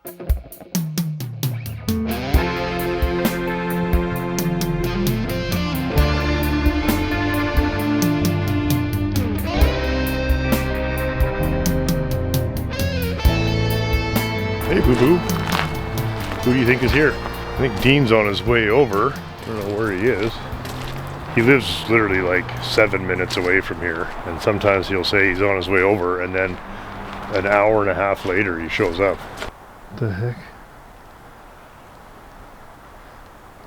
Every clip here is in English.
Hey, boo-boo. Who do you think is here? I think Dean's on his way over. I don't know where he is. He lives literally like 7 minutes away from here, and sometimes he'll say he's on his way over, and then an hour and a half later he shows up. What the heck?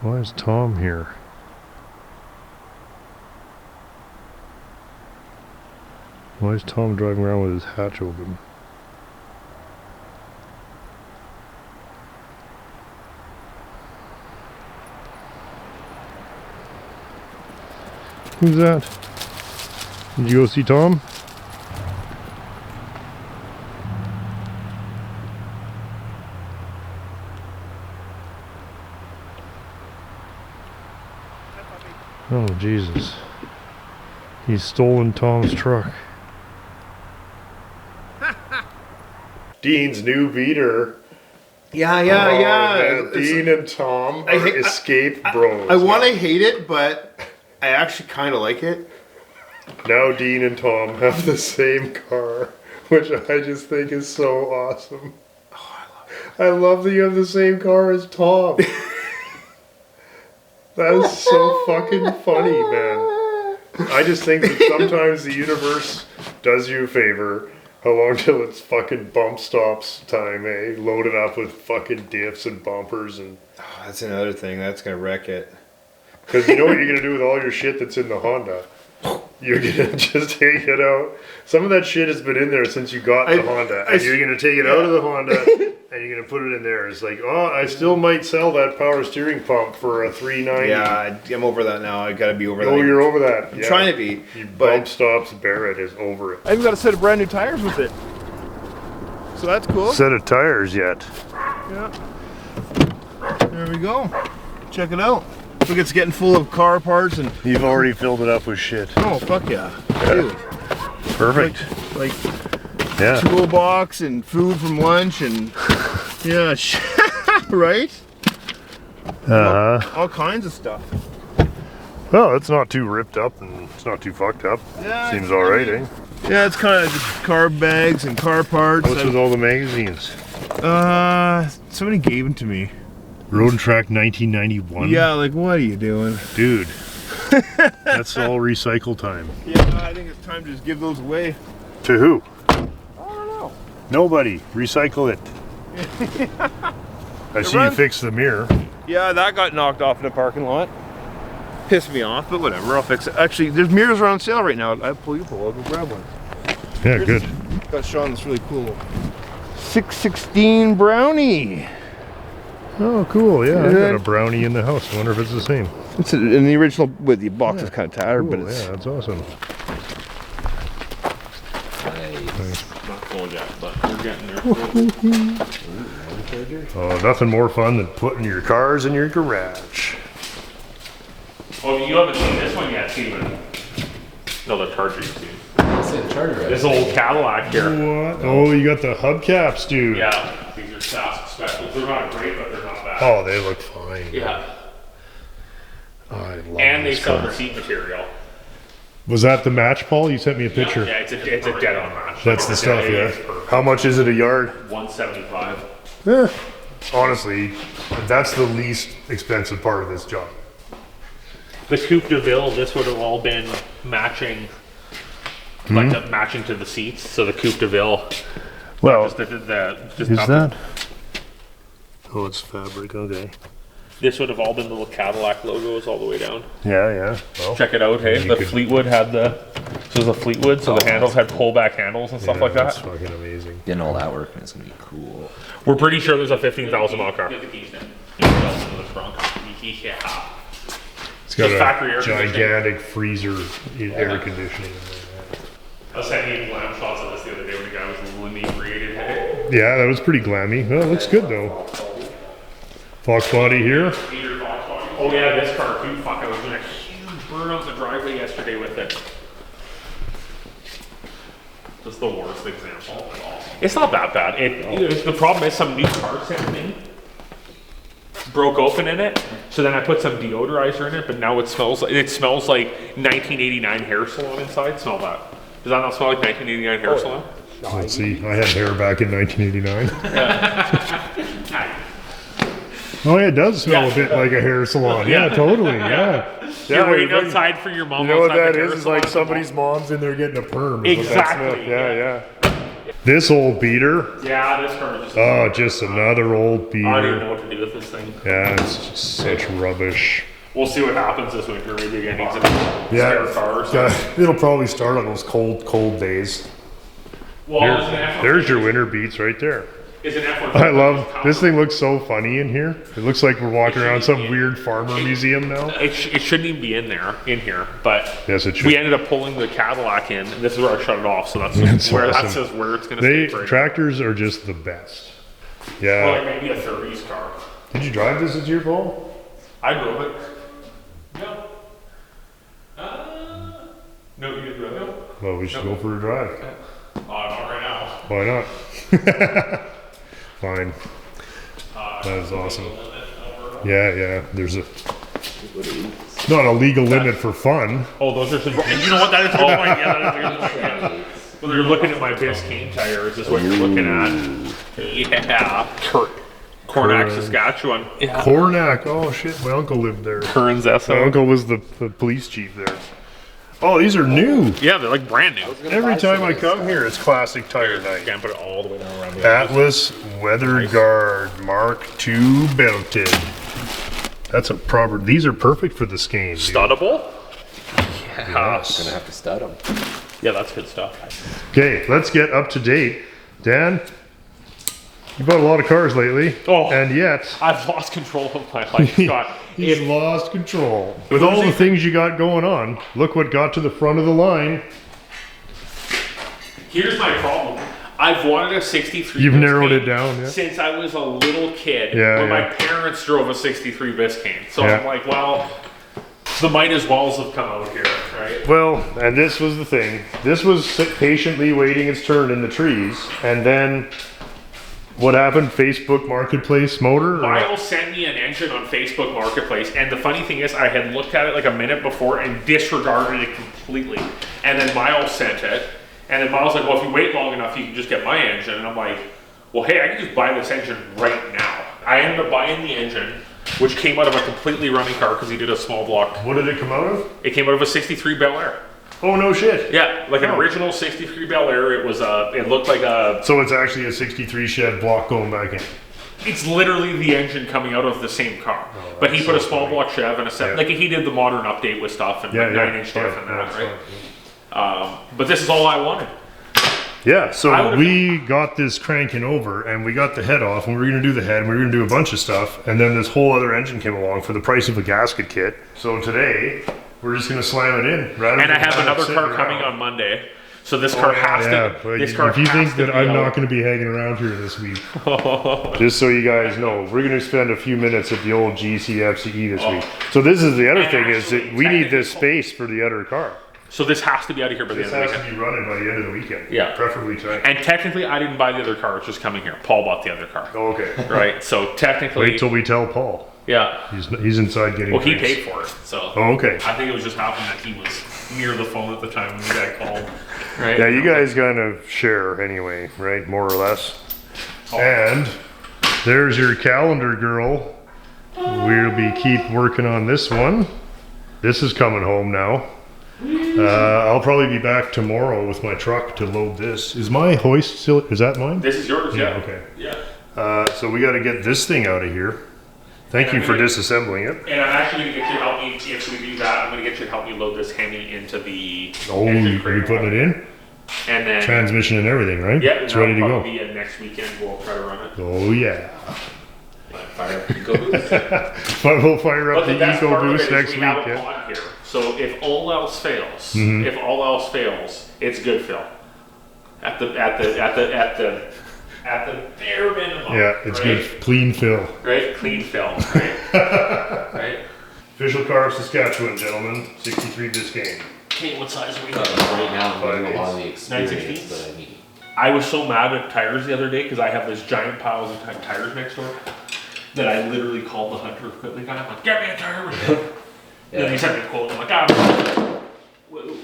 Why is Tom here? Why is Tom driving around with his hatch open? Who's that? Did you go see Tom? Oh, Jesus. He's stolen Tom's truck. Dean's new beater. Yeah. Man, Dean and Tom are escape bros. I want to hate it, but I actually kind of like it. Now Dean and Tom have the same car, which I just think is so awesome. Oh, I love that you have the same car as Tom. That is so fucking funny, man. I just think that sometimes the universe does you a favor. How long till it's fucking bump stops time, eh? Loaded up with fucking diffs and bumpers and... Oh, that's another thing. That's going to wreck it. Because you know what you're going to do with all your shit that's in the Honda? You're going to just take it out. Some of that shit has been in there since you got the Honda. And you're going to take it out of the Honda and you're going to put it in there. It's like, oh, I still might sell that power steering pump for a $390. Yeah, I'm over that now. I got to be over that. Oh, you're over that. I'm trying to be. Bump stops, Barrett is over it. I even got a set of brand new tires with it. So that's cool. Set of tires yet? Yeah. There we go. Check it out. Look, it's getting full of car parts and... You've already filled it up with shit. Oh, fuck yeah. Dude. Perfect. Like yeah. Toolbox and food from lunch and... Yeah, right? All kinds of stuff. Well, it's not too ripped up and it's not too fucked up. Yeah, seems alright, eh? Yeah, it's kind of just car bags and car parts. What's with all the magazines? Somebody gave them to me. Road and Track 1991? Yeah, like what are you doing? Dude, that's all recycle time. Yeah, I think it's time to just give those away. To who? I don't know. Nobody. Recycle it. I see you fixed the mirror. Yeah, that got knocked off in the parking lot. Pissed me off, but whatever, I'll fix it. Actually, there's mirrors are on sale right now. I'll pull you up, I'll go grab one. Yeah, good. Got Sean this really cool 616 Brownie. Oh, cool. Yeah, I got a Brownie in the house. I wonder if it's the same. It's in the original, with the box is kind of tattered, cool, but it's... Yeah, that's awesome. Nice. Not cold yet, but we're getting there. Oh, nothing more fun than putting your cars in your garage. Oh, you haven't seen this one yet, Steven. No, the Charger you've seen. That's it, Charger. This old Cadillac here. What? Oh, you got the hubcaps, dude. Yeah, these are Sask specials. They're not great, but they're not bad. Oh, they look fine. Yeah. Oh, I love And they this sell car. the seat material. Was that the match, Paul? You sent me a picture. Yeah, it's a dead on match. That's the stuff, It yeah. is perfect. How much is it a yard? 175. Honestly, that's the least expensive part of this job. The Coupe de Ville, this would have all been matching, like matching to the seats. So the Coupe de Ville. Well, just is that? Oh, it's fabric. Okay. This would have all been little Cadillac logos all the way down. Yeah, yeah. Well, Check it out, hey. The Fleetwood had the. So it was a Fleetwood, so the handles had pullback handles and stuff like that. That's fucking amazing. Getting all that working is gonna be cool. We're pretty sure there's a 15,000 mile car. Yeah. It's got Just factory a air gigantic freezer air conditioning. I was sending you glam shots of this the other day when the guy was a little inebriated. Hey? Yeah, that was pretty glammy. Well, it looks good though. Fox body here. Oh yeah, this car too. Fuck, I was doing a huge burn on the driveway yesterday with it. Just the worst example. Awesome. It's not that bad. The problem is some new car sampling broke open in it. So then I put some deodorizer in it, but now it smells like 1989 hair salon inside. Smell that. Does that not smell like 1989 hair salon? Let's see. I had hair back in 1989. Oh, yeah, it does smell a bit like a hair salon. Yeah, totally. Yeah. You're waiting outside for your mom. You know what outside that the is? hair It's like salon. somebody's mom's in there getting a perm. Is what that Exactly. smells. Yeah. This old beater. Yeah, this car is just. Oh, just another old I don't even know beater. what to do with this thing. Yeah, it's just such rubbish. We'll see what happens this winter. Maybe again needs a spare car or something. Yeah, it'll probably start on those cold days. Well, Here- there's an F150. there's your winter beats right there. Is an F150 I love this thing. Looks so funny in here. It looks like we're walking around some weird farmer museum now. It shouldn't even be in here, but Yes, it should. we ended up pulling the Cadillac in, and this is where I shut it off. So that's where awesome. that says where it's going to stay. For Tractors are just the best. like Yeah. maybe a 30s car. Did you drive this as your Paul? I drove it. No. No, you didn't drive it. Well, we should go for a drive. Not right now. Why not? Fine. That is awesome. Yeah. There's not a legal limit for fun. Oh, those are some. And you know what that is? Oh my god. Well, you're looking at my Biscayne tires. Is what you're looking at. Yeah. Cornac, Saskatchewan. Yeah. Cornac. Oh shit, my uncle lived there. Kearns My Esso. uncle was the police chief there. Oh, these are new. Yeah, they're like brand new. Every time I come here, it's classic tire night. Can't put it all the way down around the Atlas Weather Guard Mark II belted. That's a proper. These are perfect for the Biscayne. dude. Studdable? Yes. Gonna have to stud them. Yeah, that's good stuff. Okay, let's get up to date. Dan, you bought a lot of cars lately, Oh. and yet I've lost control of my life, Scott. he's lost control. With all the things you got going on, look what got to the front of the line. Here's my problem. I've wanted a 63 You've narrowed Biscayne it down, yeah. since I was a little kid Yeah, when my yeah. parents drove a 63 Biscayne. So Yeah. I'm like, well, the might as wells have come out here, right? Well, and this was the thing. This was patiently waiting its turn in the trees, and then what happened? Facebook Marketplace motor? or- Miles sent me an engine on Facebook Marketplace, and the funny thing is, I had looked at it like a minute before and disregarded it completely. And then Miles sent it, and then Miles was like, well, if you wait long enough, you can just get my engine. And I'm like, well, hey, I can just buy this engine right now. I ended up buying the engine, which came out of a completely running car because he did a small block. What did it come out of? It came out of a 63 Bel Air. Oh, no shit. Yeah, like an Oh. original 63 Bel Air. It was it looked like a, So it's actually a 63 Chev block going back in. it's literally the engine coming out of the same car. But he that's put a so small funny. block Chev and a set, Yeah. like he did the modern update with stuff and like 9-inch diff and that, That's right? fine. But this is all I wanted. Yeah, I so would've- we got this cranking over and we got the head off and we were going to do the head and we were going to do a bunch of stuff. And then this whole other engine came along for the price of a gasket kit. So today we're just going to slam it in. Rather And I than have have it another sitting car coming around. on Monday. So this car has Yeah, to. but This car if you has think to that be I'm out. not going to be hanging around here this week, just so you guys know, we're going to spend a few minutes at the old GCFCE this week. So this is the other And thing is that actually, we need this technically- space for the other car. So this has to be out of here by the This end of the has weekend. to be running by the end of the weekend. Yeah. Preferably tonight. And technically, I didn't buy the other car. It's just coming here. Paul bought the other car. Oh, okay. Right. So technically, Wait till we tell Paul. yeah. He's inside getting Well, he drinks. paid for it. So Oh, okay. I think it was just happened that he was near the phone at the time when the guy called. Right. Yeah, you guys kind of share anyway, right? More or less. And there's your calendar girl. We'll keep working on this one. This is coming home now. I'll probably be back tomorrow with my truck to load this. Is my hoist still, is that mine? This is yours. Yeah. Okay. Yeah. So we got to get this thing out of here. Thank you for disassembling it. And I'm actually going to get you to help me, if we do that, I'm going to get you to help me load this Hemi into the Oh, engine you're crate. putting it in? And then, Transmission and everything, right? yeah, It's ready to that'll go. probably be next weekend. We'll try to run it. Oh, yeah. Fire up Eco Boost. But we'll fire up But the the best Eco part of it Boost is next we week. have a Yeah. pod here. So if all else fails, it's good fill. At the bare minimum. Yeah, it's right? good. Clean fill. Right, clean fill. Right. Right. Official car of Saskatchewan, gentlemen. 63 Biscayne. Okay, what size are we? Right now, I'm getting a lot of the 916? experience that I need. I was so mad at tires the other day because I have this giant piles of tires next door that I literally called the Hunter equipment guy. I'm like, get me a tire. And then he sent me a quote. I'm like, whoa.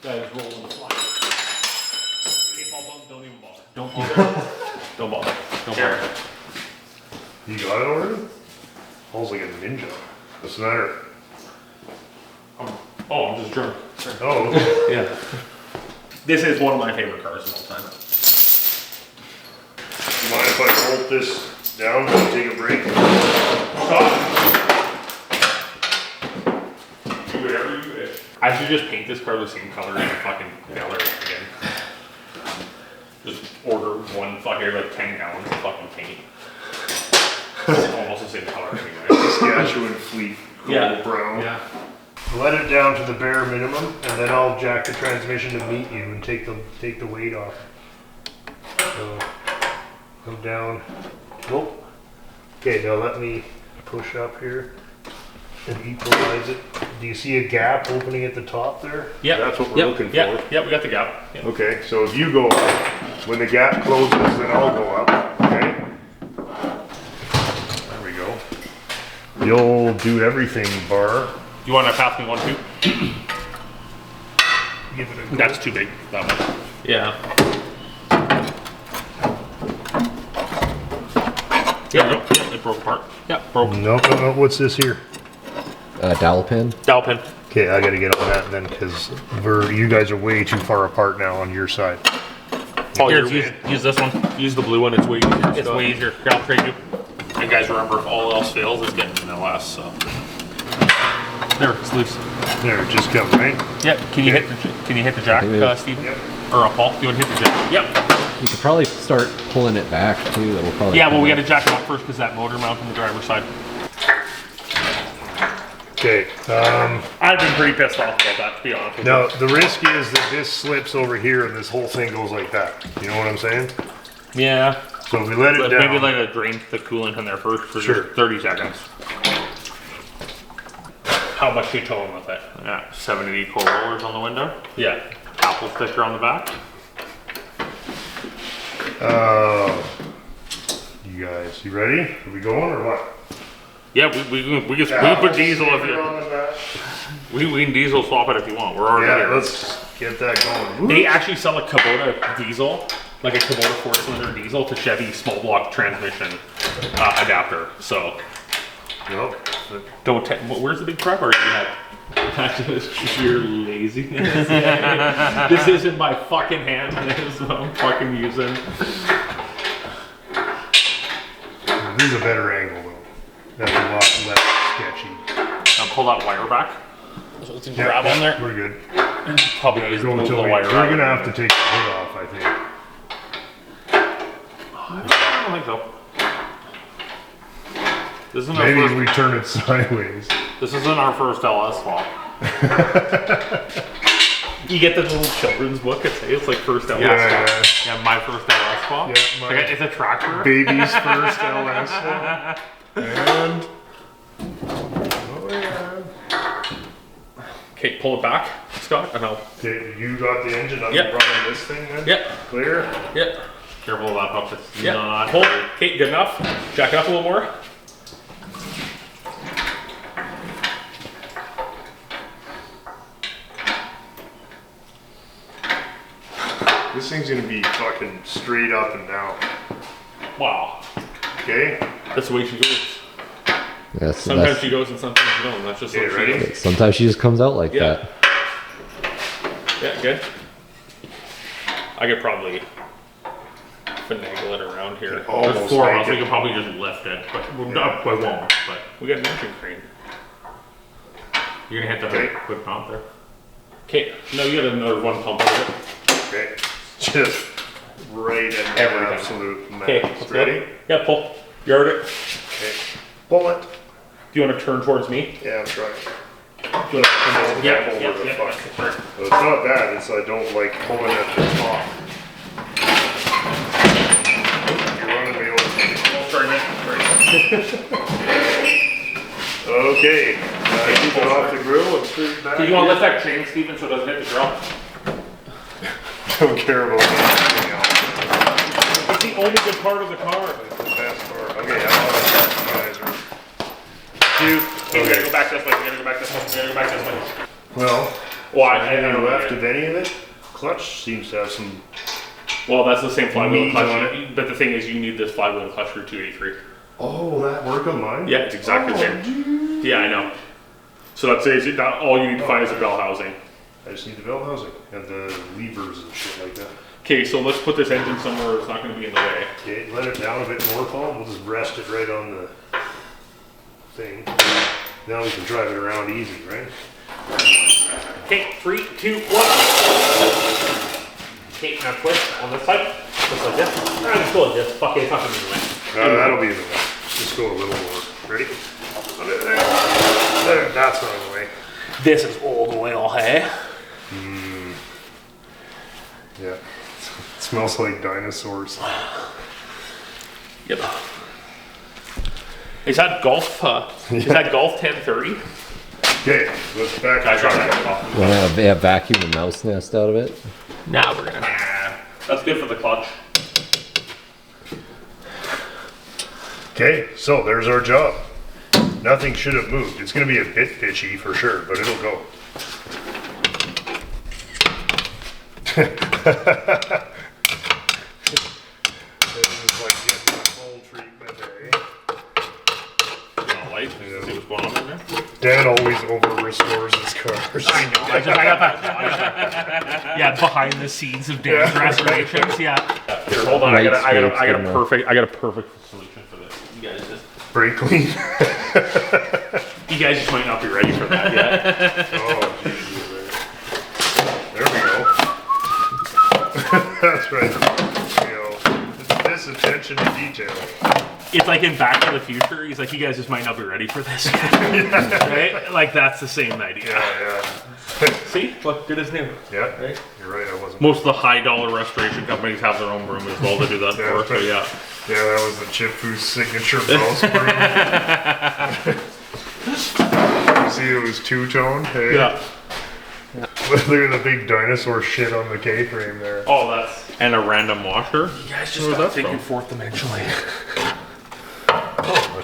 Guys rolling the fly. Don't even bother. Don't bother. Don't bother. Don't bother. You got it already? Paul's like a ninja. What's the matter? I'm just drunk. Oh, okay. Yeah. This is one of my favorite cars of all time. You mind if I bolt this down and take a break? Do whatever you wish. I should just paint this car the same color as the fucking Bel Air again. Just order one fucking, like 10 gallons of fucking paint. It's almost the same color anyway. Saskatchewan Fleet Gold Brown. Yeah. Let it down to the bare minimum, and then I'll jack the transmission to meet you and take the weight off. So, go down. Nope. Okay, now let me push up here and equalize it. Do you see a gap opening at the top there? Yeah. That's what we're looking for. Yeah, we got the gap. Yep. Okay, so if you go up, when the gap closes, then I'll go up. Okay? There we go. You'll do everything, bar. You want to pass me one too? Give it a go. That's too big. That one. Yeah. Yeah, it broke apart. Yeah, broke. No, what's this here? Dowel pin. Dowel pin. Okay, I gotta get on that then, because you guys are way too far apart now on your side. Here, use this one. Use the blue one. It's way easier. It's way easier. Here, I'll trade you. And guys, remember, if all else fails, it's getting an LS. So there, it's loose. There, it just come, right? Yeah. Can you hit the jack, Steve? Yep. Or Paul? You want to hit the jack? Yep. You could probably start pulling it back too. That will probably. Yeah, well, we got to jack it up first because that motor mount on the driver's side. Okay. I've been pretty pissed off about that, to be honest with you. Now, the risk is that this slips over here and this whole thing goes like that. You know what I'm saying? Yeah. So if we let it But down. maybe like a drain the coolant in there first for Sure. just 30 seconds. How much you towing with it? Yeah, 70 cold rollers on the window. Yeah. Apple sticker on the back. You guys, you ready? Are we going or what? Yeah, we can put diesel if we can diesel swap it if you want. We're already Yeah, here. let's get that going. They actually sell a Kubota diesel, like a Kubota 4-cylinder diesel to Chevy small block transmission adapter. So Nope. don't. Where's the big prep? Or do you have? Actually, it's sheer laziness. This isn't my fucking hand. This is what I'm fucking using. This is a better angle though. That's a lot less sketchy. I'll pull that wire back. So it's a Yeah, grab on there. We're good. Probably use the We're wire. gonna have to take the hood off, I think. I don't think so. This isn't Maybe our first. we turn it sideways. This isn't our first LS swap. You get the little children's book. It's like first LS swap. Yeah, my first LS swap. Yeah, It's a tractor. Baby's first LS swap. And oh yeah. Okay, pull it back, Scott. And I'll. Okay, you got the engine up Yep. running this thing then? Yep. Clear? Yep. Careful of that pump. It's not. Hold. Okay, good enough. Jack it up a little more. This thing's gonna be fucking straight up and down. Wow. Okay? That's the way she goes. Yes. Sometimes she goes and sometimes she don't. That's just Okay, what ready? she goes. Sometimes she just comes out like Yeah. that. Yeah, good. I could probably finagle it around here. Could almost There's 4 of make us. We it. could probably just lift it, but I won't. But we got an engine crane. You're gonna hit the Okay. quick pump there. Okay. No, you got another one pump over it. Okay. Just right at the Everything. absolute max. Okay. Let's Ready? go. Yeah, pull. You heard it. Okay. Pull it. Do you want to turn towards me? Yeah, I'm trying. Do you want to turn towards Yeah, yeah, over the yeah, fuck. yeah. So it's not that, it's I don't like pulling at the top. You're running me over. We'll start it. Okay. Keep it off the grill and screw it back. Do you want to lift that chain, Steven, so it doesn't hit the grill? Don't care about anything else. only good part of the car. It's the best part. Okay, I'm on the visor. Dude, okay. We gotta go back this way. We gotta go back this way. We gotta go back this way. Well, Why? I don't know left of any of it. Clutch seems to have some. Well, that's the same flywheel Meat clutch. on But the thing is, you need this flywheel clutch for 283. Oh, that work on mine? Yeah, it's exactly the same. Yeah, I know. So that saves it. All you need to find is the bell housing. I just need the bell housing and the levers and shit like that. Okay, so let's put this engine somewhere where it's not going to be in the way. Okay, let it down a bit more, Paul. We'll just rest it right on the thing. Now we can drive it around easy, right? Okay, 3, 2, 1. Okay, now twist on this side. Just like this. Alright, just go like this. Fuck it, it's not going to be in the way. No, that'll be in the way. Just go a little more. Ready? There, that's not in the way. This is old oil, hey? Yeah. It smells like dinosaurs. Yep. Is that Golf? Is that Golf 1030? Okay, let's back Guys, up. Want to vacuum the mouse nest out of it? Nah, we're gonna. That's good for the clutch. Okay, so there's our job. Nothing should have moved. It's going to be a bit pitchy for sure, but it'll go. This is like getting the full treatment, eh? You know, light. See what's going on in there? Dan always over restores his cars. I know. I got that. Yeah, behind the scenes of Dan's restorations. Yeah. Here, hold on. I got a perfect solution for this. You guys just. Brake clean. You guys just might not be ready for that yet. Oh, Jesus. There we go. That's right. There we go. It's this attention to detail. It's like in Back to the Future. He's like, you guys just might not be ready for this yet. Right? Like, that's the same idea. Yeah. See? Look, good as new. Yeah, Right? you're right, I wasn't. Most of the high dollar restoration companies have their own broom as well to do that for. So, yeah. Yeah, that was the Chip Foose signature mouse broom. You see it was two-tone? Hey? Yeah. Look at the big dinosaur shit on the K-frame there. Oh, that's. And a random washer. You guys just got thinking fourth dimensionally. I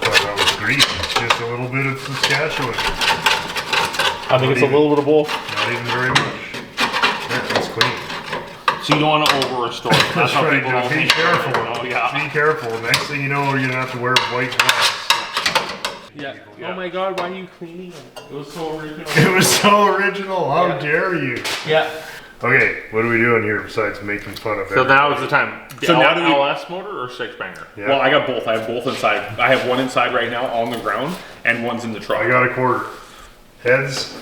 thought that was Greece. It's just a little bit of Saskatchewan. I think it's a little bit of both. Not even very much. Yeah, that's clean. So you don't want to over-restore it. That's how right, people now don't be think. careful. Oh, yeah. Be careful. Next thing you know, you're going to have to wear white gloves. Yeah. Yeah. Oh my god, why are you cleaning it? It was so original. It was so original. How dare you? Yeah. Okay, what are we doing here besides making fun of So everything? now is the time. So now do we- LS motor or six banger? Yeah. Well, I got both. I have both inside. I have one inside right now on the ground, and one's in the truck. I got a quarter. Heads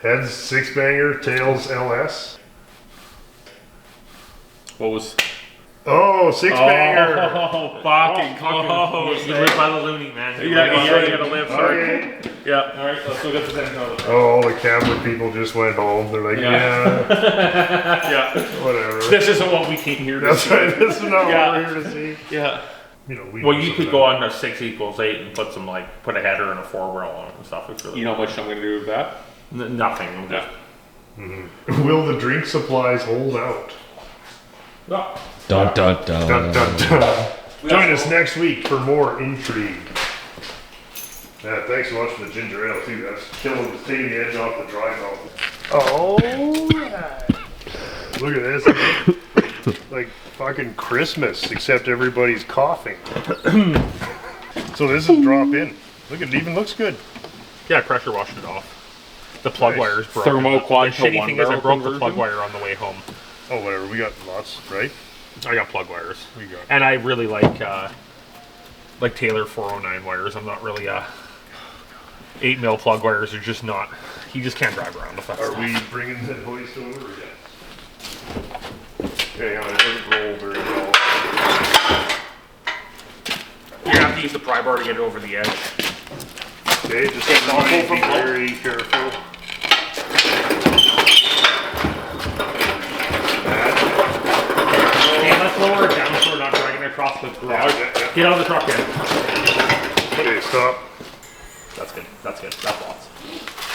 6-banger, tails LS. What was? Oh, 6-banger. Oh, fucking close. You live by the loony, man. You gotta live. Sorry. Okay. Yeah. All right, let's go get the thing out. Oh, all the camera people just went home. They're like, yeah, Yeah. whatever. This isn't what we came here to That's see. right. This is not Yeah. what we're here to see. Yeah. You know, we Well, know you some could of go that. on a 6 = 8 and put some put a header and a 4-wheel on it and stuff. It's really You know how much I'm gonna do with that? nothing. I'm just, Will the drink supplies hold out? no. Dun dun dun. Dun, dun, dun. Join us next week for more intrigue. Yeah, thanks so much for the ginger ale too. That's killing, taking the edge off the dry mouth. Oh, look at this. Like fucking Christmas, except everybody's coughing. So this is drop in. Look, it even looks good. Yeah, pressure washed it off. The plug Nice. wires broke. Thermoquad The to shitty one thing is I barrel broke the conversion? plug wire on the way home. Oh, whatever. We got lots, right? I got plug wires. We got. And I really like Taylor 409 wires. I'm not really 8mm plug wires are just not. He just can't drive around with that. Are we bringing the hoist over yet? Okay, on, it doesn't roll very well. You're gonna have to use the pry bar to get it over the edge. Okay, just awful from be below. very careful. Okay, let's lower it down so we're not dragging it across the garage. Yeah. Get out of the truck then. Okay, stop. That's good. That's good. That's lots.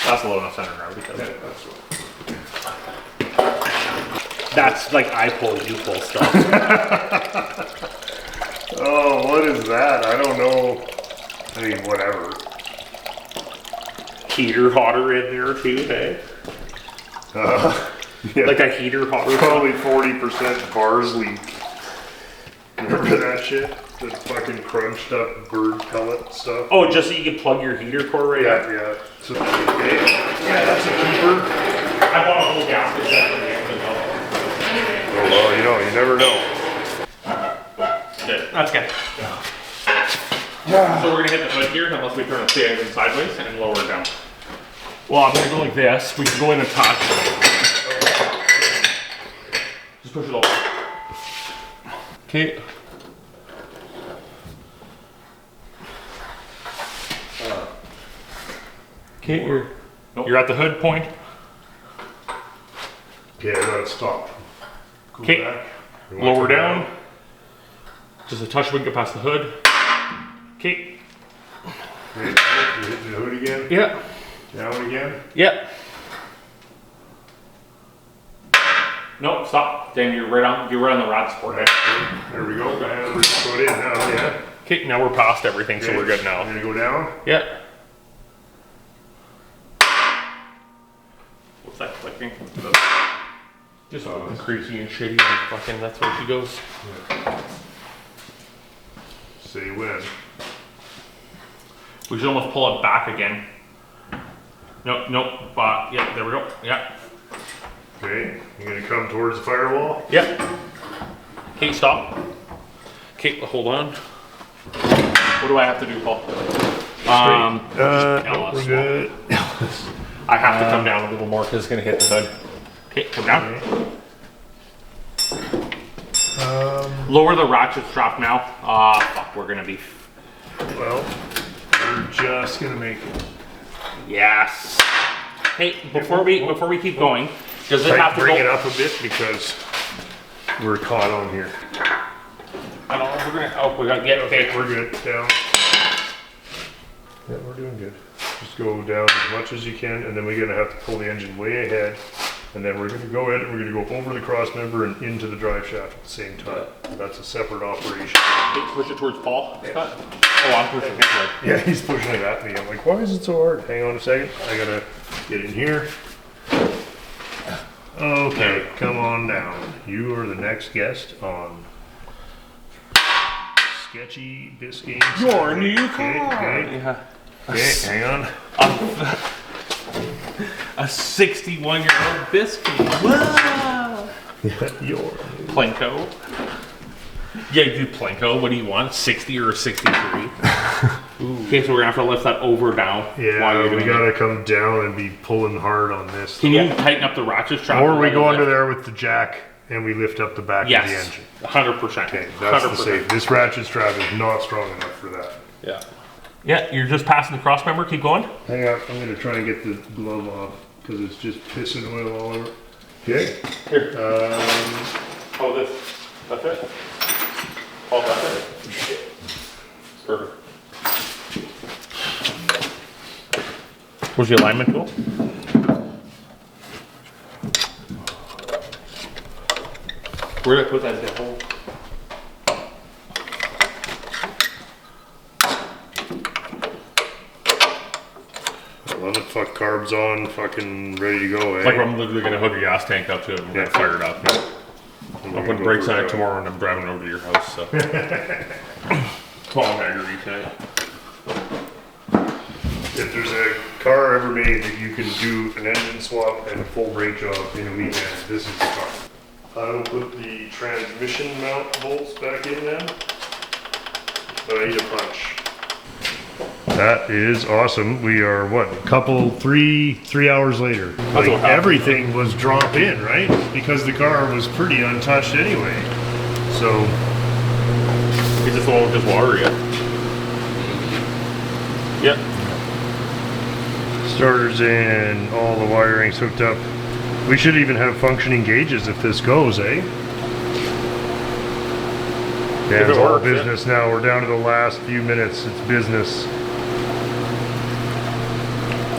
That's low enough center gravity. That's like I pull, you pull stuff. Oh, what is that? I don't know. I mean, whatever. Heater hotter in there too, hey? Yeah. Like a heater hotter. Probably 40% bars leak. Remember that shit? The fucking crunched up bird pellet stuff? Oh, just so you can plug your heater cord right Yeah, in? yeah. So, okay. Yeah, that's a keeper. I bought a whole gas station from the Oh, well, you know, you never know. Good. That's good. So we're gonna hit the hood here unless we turn the engine sideways and lower it down. Well, I'm gonna go like this. We can go in and touch. Just push it over. Okay. Okay, you're at the hood point. Okay, I gotta stop. Go Okay. back. You want Lower to down. Just a touch, we can get past the hood. Okay. Okay, you hit the hood again. Yeah. Down again. Yeah. Nope, stop. Then you're right on the rod support there. There we go. And we're just going in now, yeah. Okay, now we're past everything, so Okay. we're good I'm now. gonna go down. Yeah. What's that clicking? Just looking crazy and shitty and fucking that's where she goes. Say when. We should almost pull it back again. Nope, nope. Yeah, there we go. Yeah. Okay, you're gonna come towards the firewall. Yep. Okay, stop. Okay, hold on. What do I have to do, Paul? We're good. I have to come down a little more because it's going to hit the hood. Okay, come down. Lower the ratchet strap now. Fuck, we're going to be... Well, we're just gonna make it. Yes. Hey, before we keep going, does it Try have to to bring go... it up a bit because we're caught on here. I don't know if we're going to... Oh, we got... Yeah, okay. We're good. Down. Yeah, we're doing good. Just go down as much as you can, and then we're gonna have to pull the engine way ahead, and then we're gonna go ahead and we're gonna go over the cross member and into the drive shaft at the same time. That's a separate operation. Okay, push it towards Paul. Oh, I'm pushing this way. Yeah, he's pushing it at me. I'm like, why is it so hard? Hang on a second. I gotta get in here. Okay, come on down. You are the next guest on Sketchy Biscayne. Your new Okay, car. okay. Yeah. Okay, hang on. A 61-year-old Biscayne. Wow. Your Plinko. Yeah, you do Plinko. What do you want? 60 or 63? Okay, so we're gonna have to lift that over down. While Yeah, you're we doing gotta it. come down and be pulling hard on this. Can you tighten up the ratchet strap? Or we a go little under bit? there with the jack and we lift up the back of the Yes, engine. 100%. Okay, that's the 100%. safe. This ratchet strap is not strong enough for that. Yeah. Yeah, you're just passing the cross member. Keep going. Hang on, I'm gonna try and get the glove off because it's just pissing oil all over. Okay. Here. Oh, this. That's it. Oh, that's it. Perfect. Where's the alignment tool? Where did I put that in the hole? I love it. Fuck carbs on, fucking ready to go, eh? Like I'm literally gonna hook a gas tank up to it and Yeah. fire it up. I'll put the brakes on it tomorrow and I'm driving over to your house, so. Come on, Marguerite tonight. If there's a car ever made that you can do an engine swap and a full brake job in a weekend, this is the car. I will put the transmission mount bolts back in now, but I need a punch. That is awesome. We are what, three hours later. Like what happened. everything was drop in, right? Because the car was pretty untouched anyway. So It just won't just water yet. Yep. starters in, all the wiring's hooked up. We should even have functioning gauges if this goes, eh? Yeah, If it's it all works, yeah. business now. We're down to the last few minutes. It's business.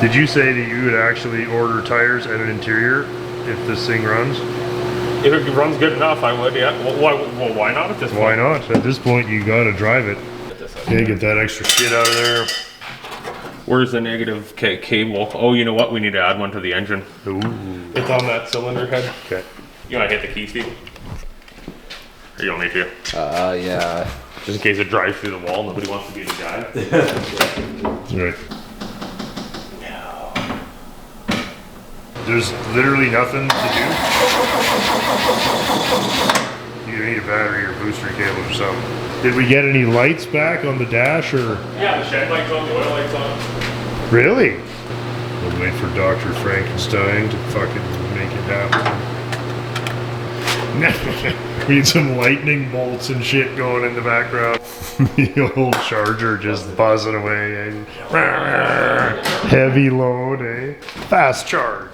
Did you say that you would actually order tires and an interior if this thing runs? If it runs good enough, I would, yeah. Well, why not at this point? Why not? At this point, you gotta drive it. Okay, get that extra shit out of there. Where's the negative cable? Oh, you know what? We need to add one to the engine. Ooh. It's on that cylinder head. Okay. You want to hit the key, Steve? Or you want me to? Yeah. Just in case it drives through the wall, nobody wants to be the guy. Right. There's literally nothing to do. You need a battery or booster cable or something. Did we get any lights back on the dash or? Yeah, the shed lights on, the oil lights on. Really? We'll wait for Dr. Frankenstein to fucking make it happen. We need some lightning bolts and shit going in the background. The old Charger just buzzing away. Heavy load, eh? Fast charge.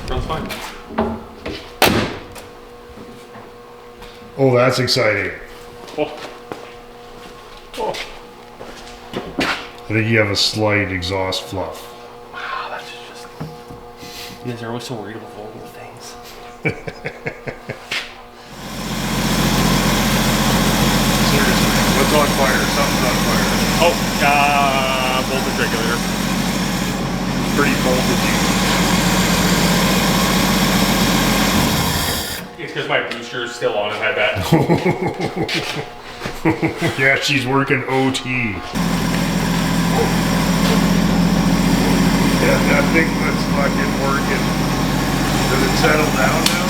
Runs fine. Oh, that's exciting. Oh. Oh. I think you have a slight exhaust fluff. Wow, that's just... You guys are always so worried about little things. Seriously, what's on fire? Something's on fire. Oh, voltage regulator. Pretty voltagey. It's because my booster is still on it, I bet. Yeah, she's working OT. Yeah, that thing was fucking working. Does it settle down now?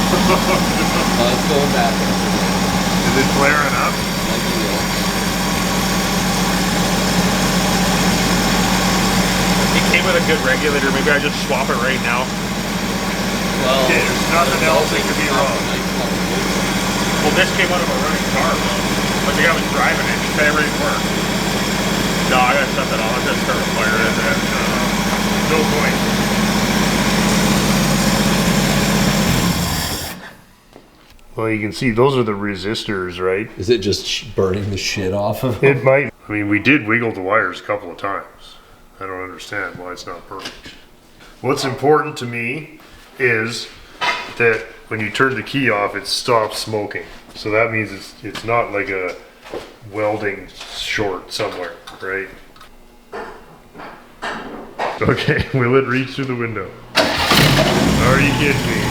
It's going back. Is it flaring up? It came with a good regulator. Maybe I just swap it right now. Well, Okay, there's nothing else that could be wrong. Well, this came out of a running car, but the guy was driving it. He said everything worked. No, I gotta shut that off. I'm gonna start a fire in there. No point. Well, you can see those are the resistors, right? Is it just burning the shit off of it? It might. I mean, we did wiggle the wires a couple of times. I don't understand why it's not perfect. What's important to me is that when you turn the key off, it stops smoking. So that means it's not like a welding short somewhere, right? Okay, will it reach through the window? Are you kidding me?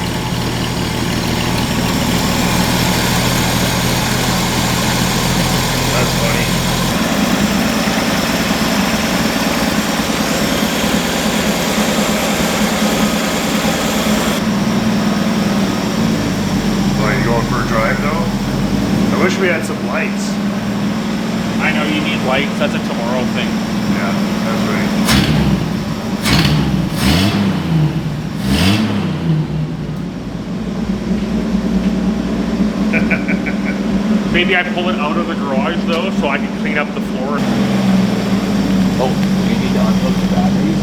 That's funny. Are you going for a drive though? I wish we had some lights. I know you need lights. That's a tomorrow thing. Yeah, that's right. Maybe I pull it out of the garage though, so I can clean up the floor. Oh, we need to unhook the batteries.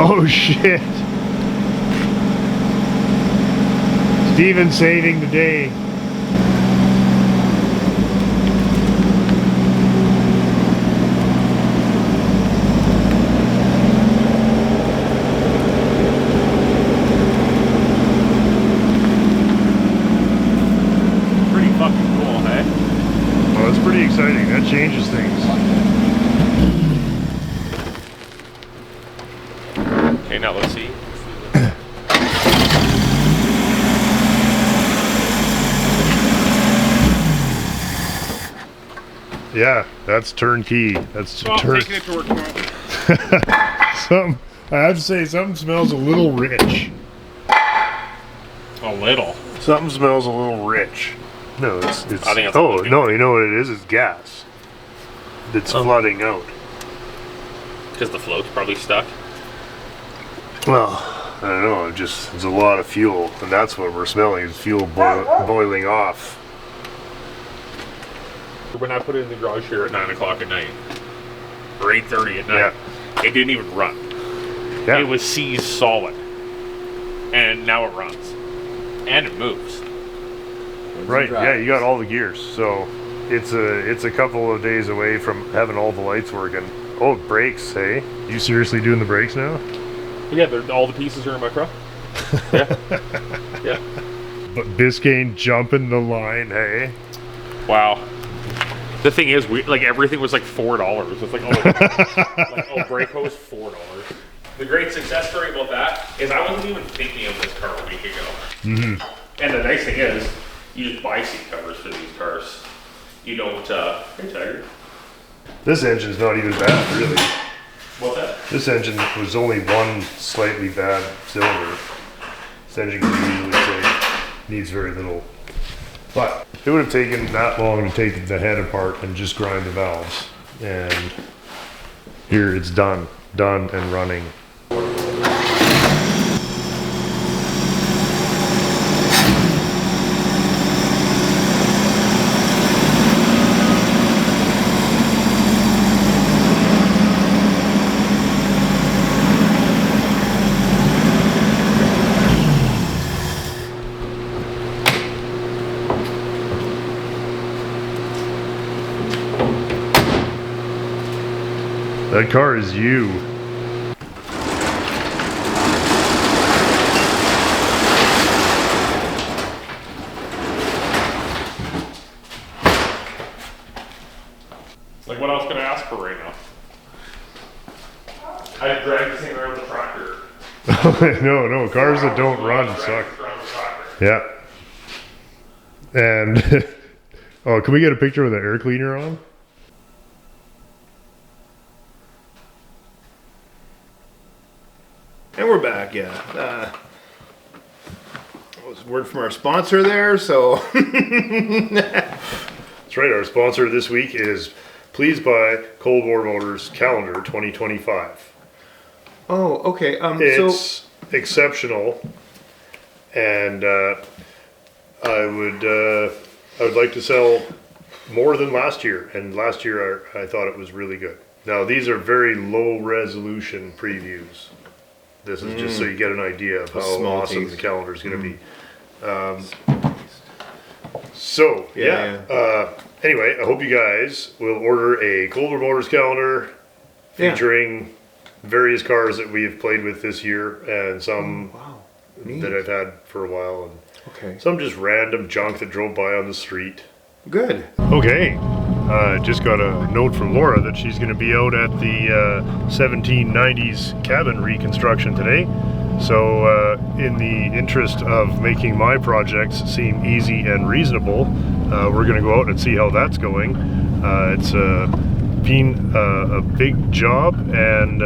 Oh shit. Steven's saving the day. Pretty fucking cool, hey? Well, that's pretty exciting. That changes things. Okay, now let's see. Yeah, that's turnkey. That's Well, I'm taking it to work tomorrow. Some. I have to say, something smells a little rich. A little. Something smells a little rich. No, it's. I think it's oh liquid. no, you know what it is? It's gas. It's flooding out. Because the float's probably stuck. Well, I don't know. It's a lot of fuel, and that's what we're smelling. Is fuel boiling off. When I put it in the garage here at 9 o'clock at night, or 8:30 at night, Yeah. it didn't even run. Yeah. It was seized solid. And now it runs. And it moves. Right, yeah, you got all the gears, so it's a couple of days away from having all the lights working. Oh, brakes, hey? You seriously doing the brakes now? Yeah, all the pieces are in my truck. Yeah. Yeah. But Biscayne jumping the line, hey? Wow. The thing is, everything was like $4. It's like, brake hose, $4. The great success story about that is I wasn't even thinking of this car a week ago. Mm-hmm. And the nice thing is, you just buy seat covers for these cars. You don't, hey Tiger. This engine's not even bad, really. What's that? This engine was only one slightly bad cylinder. This engine can usually say needs very little. But it would have taken that long to take the head apart and just grind the valves. And here it's done and running. That car is you. Like, what else can I ask for right now? I drag this thing around the tractor. No, cars that don't run suck. Yeah. And, oh, can we get a picture with the air cleaner on? And we're back, yeah. That was a word from our sponsor there, so. That's right, our sponsor this week is Please Buy Cold War Motors Calendar 2025. Oh, okay. It's exceptional, and I would like to sell more than last year, and last year I thought it was really good. Now these are very low resolution previews. This is just so you get an idea of how awesome the calendar is going to be. Anyway, I hope you guys will order a Cold War Motors calendar featuring various cars that we have played with this year, and some that I've had for a while, and some just random junk that drove by on the street. Good. Okay. Just got a note from Laura that she's going to be out at the 1790s cabin reconstruction today. So in the interest of making my projects seem easy and reasonable, we're going to go out and see how that's going. It's been a big job, and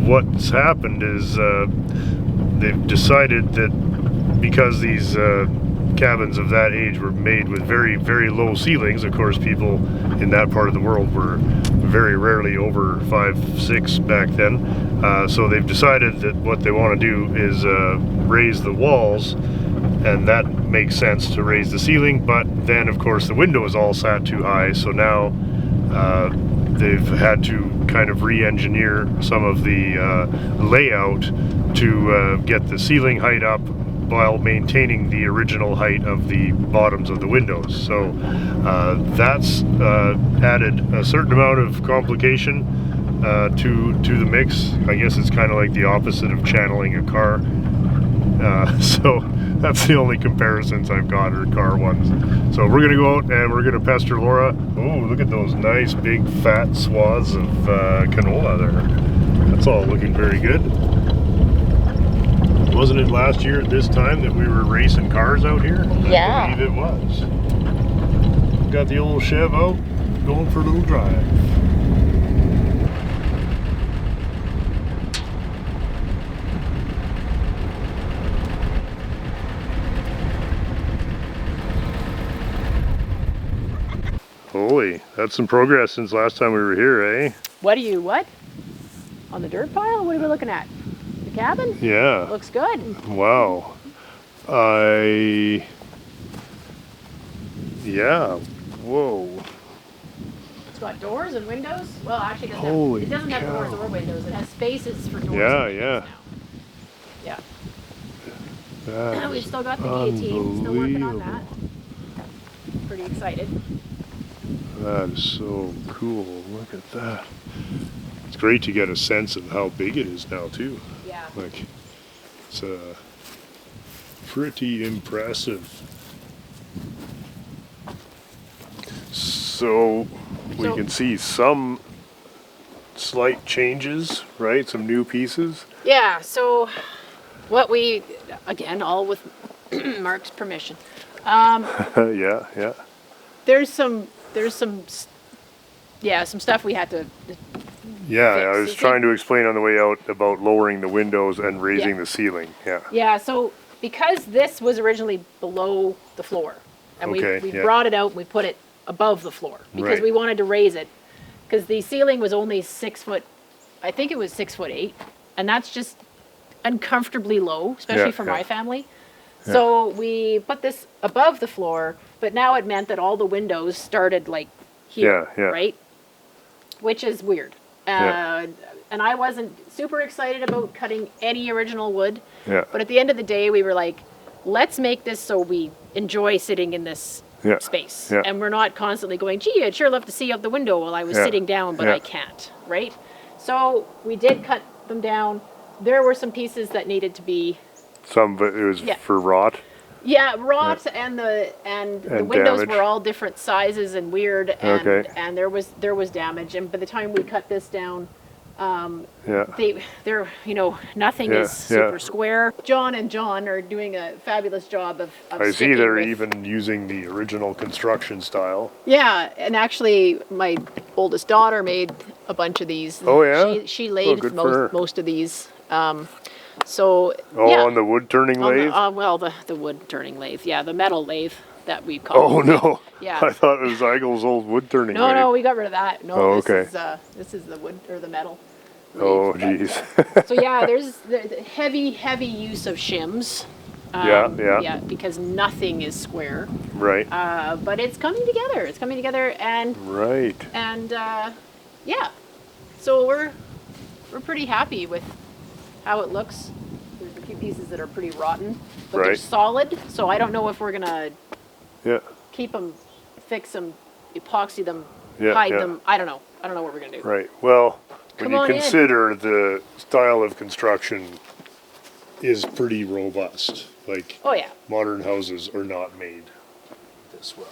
what's happened is they've decided that because these cabins of that age were made with very, very low ceilings. Of course, people in that part of the world were very rarely over 5'6" back then. So they've decided that what they want to do is raise the walls, and that makes sense to raise the ceiling. But then, of course, the window is all sat too high. So now they've had to kind of re-engineer some of the layout to get the ceiling height up while maintaining the original height of the bottoms of the windows. So that's added a certain amount of complication to the mix. I guess it's kind of like the opposite of channeling a car. So that's the only comparisons I've got are car ones. So we're gonna go out and we're gonna pester Laura. Oh, look at those nice big fat swaths of canola there. That's all looking very good. Wasn't it last year at this time that we were racing cars out here? Yeah. I believe it was. Got the old Chev out, going for a little drive. Holy, that's some progress since last time we were here, eh? What? On the dirt pile? What are we looking at? The cabin? Yeah. Looks good. Wow. Yeah. Whoa. got doors and windows. Well, actually, Holy it doesn't have doors cow. or windows. It has spaces for doors. Yeah, and windows yeah. now. Yeah. That We've is still got the guillotine. Still working on that. unbelievable. Pretty excited. That is so cool. Look at that. It's great to get a sense of how big it is now too. Yeah. Like, it's pretty impressive. So we So- can see some slight changes, right? Some new pieces. Yeah. So, what we again, all with Mark's permission. Yeah, yeah. There's some stuff we had to. Yeah, Fix. I was You trying see- to explain on the way out about lowering the windows and raising Yeah. the ceiling. Yeah. Yeah. So because this was originally below the floor, and Okay, we yeah. brought it out and we put it above the floor because Right. we wanted to raise it because the ceiling was only 6 foot. I think it was 6'8", and that's just uncomfortably low, especially Yeah, for yeah. my family. So we put this above the floor, but now it meant that all the windows started like here, Yeah, yeah. right? Which is weird. Yeah. And I wasn't super excited about cutting any original wood. Yeah. But at the end of the day, we were like, let's make this so we enjoy sitting in this Yeah. space. Yeah. And we're not constantly going, gee, I'd sure love to see out the window while I was Yeah. sitting down, but Yeah. I can't, right? So we did cut them down. There were some pieces that needed to be, Some of it was Yeah. for rot. yeah, wrought, and the And windows damage. were all different sizes and weird, and Okay. and there was damage. And by the time we cut this down, Yeah. they're nothing Yeah, is super yeah. square. John and John are doing a fabulous job of I see sticking they're with- even using the original construction style. Yeah, and actually, my oldest daughter made a bunch of these. Oh, yeah? She Oh, laid good for her. most of these. So Oh, yeah, on the wood turning on the- lathe? well, the wood turning lathe, yeah, the metal lathe that we call. Oh, no. Yeah. I thought it was Eigel's old wood turning No, lathe. no, we got rid of that. No, Oh, okay. This is the wood or the metal. Oh, lathe. jeez. So yeah, there's the heavy use of shims. Yeah. Because nothing is square. Right. But it's coming together. It's coming together, and Right. yeah. So we're pretty happy with how it looks. There's a few pieces that are pretty rotten, but they're Right. solid. So I don't know if we're gonna Yeah. keep them, fix them, epoxy them, Yeah, hide yeah. them. I don't know. I don't know what we're gonna do. Right. Well, when Come you on in. consider the style of construction is pretty robust. Like, Oh yeah. modern houses are not made this well.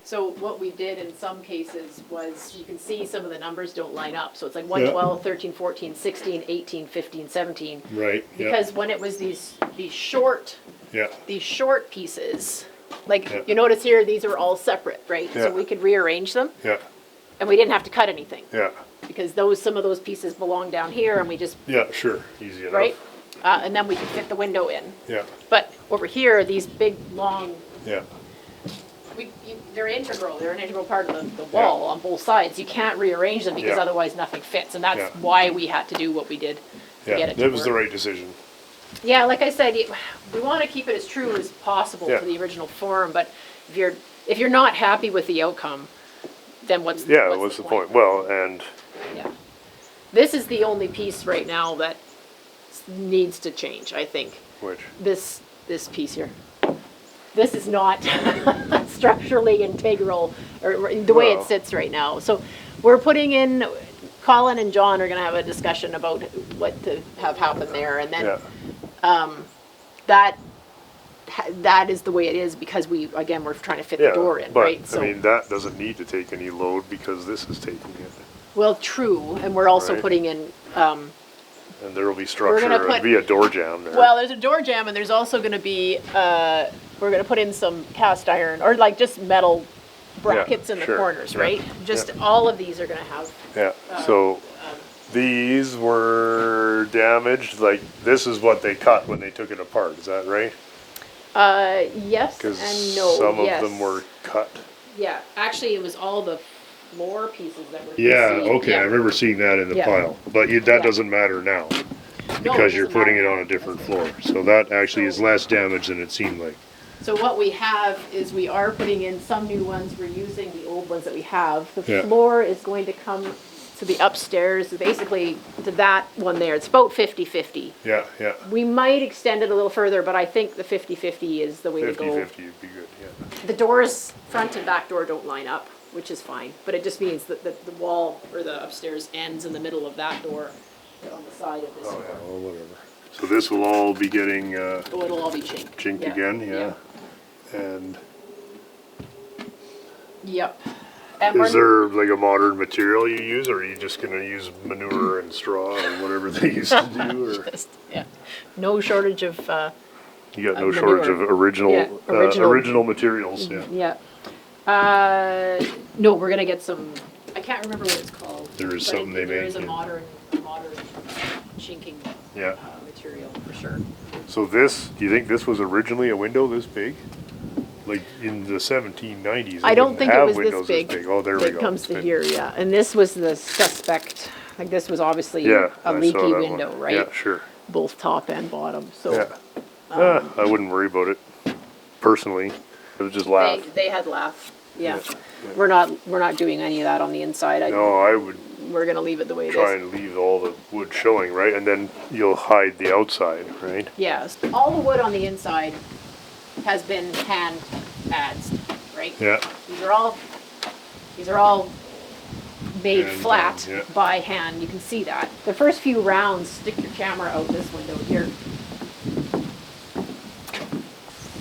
So what we did in some cases was, you can see some of the numbers don't line up. So it's like 112, 13, 14, 16, 18, 15, 17. Right. Because when it was these short pieces, like Yeah. you notice here, these are all separate, right? Yeah. So we could rearrange them, Yeah. and we didn't have to cut anything Yeah. because some of those pieces belong down here, and we just Yeah. Sure. Easy enough. right, and then we could fit the window in. Yeah. But over here, these big long, Yeah. they're integral. They're an integral part of the wall on both sides. You can't rearrange them because Yeah. otherwise nothing fits, and that's Yeah. why we had to do what we did to Yeah. get it to That was the work. right decision. Yeah, like I said, we want to keep it as true as possible Yeah. to the original form. But if you're not happy with the outcome, then what's What's the point? Well, and Yeah, this is the only piece right now that needs to change. I think which? this piece here. This is not structurally integral, or the way Well. it sits right now. So we're putting in. Colin and John are going to have a discussion about what to have happen there, and then. Yeah. That is the way it is because we're trying to fit Yeah. the door in, but, right? So, I mean, that doesn't need to take any load because this is taking it. well, true, and we're also Right. putting in. And there will be structure. gonna There'll put- be a door jamb there. Well, there's a door jamb, and there's also going to be. We're going to put in some cast iron or like just metal brackets in the sure. corners, Yeah. right? Just all of these are going to have. Yeah. So these were damaged. Like, this is what they cut when they took it apart. Is that right? Yes Because and no. some yes. of them were cut. Yeah, actually, it was all the floor pieces that were. Yeah. missing. Okay. Yeah. I remember seeing that in the Yeah. pile. But that Yeah. doesn't matter now. because you're doesn't putting it matter. on a different floor. So that actually is less damage than it seemed like. So what we have is we are putting in some new ones. We're using the old ones that we have. The Yeah. floor is going to come to the upstairs, basically to that one there. It's about 50-50. Yeah, yeah. We might extend it a little further, but I think the 50-50 is the way to 50-50 go. would be good, yeah. The doors, front and back door, don't line up, which is fine. But it just means that the wall or the upstairs ends in the middle of that door on the side of this door. Oh, whatever. So this will all be getting So it'll all be chinked. chinked Yeah. again, yeah. And Yep. And is there like a modern material you use, or are you just gonna use manure and straw and whatever they used to do, or yeah, no shortage of you got no manure. shortage of original, Yeah, original. materials? Yeah. No, we're gonna get some. I can't remember what it's called. There is but something they There make, is a yeah. modern chinking Yeah. material for sure. So this, do you think this was originally a window this big? Like in the 1790s? I don't think it was this windows big. Oh, there we It go. comes It's to been- here, yeah. And this was the suspect. Like this was obviously Yeah, a I saw leaky that window, one. right? Yeah, sure. Both top and bottom. So Yeah. I wouldn't worry about it personally. It was just laugh. they had laughed. Yeah. Yeah. We're not doing any of that on the inside. No, I would We're gonna leave it the way it try is. and leave all the wood showing, right? And then you'll hide the outside, right? Yes. All the wood on the inside has been hand adzed, right? Yeah. These are all made Hand flat done, yeah. by hand. You can see that. The first few rounds, stick your camera out this window here.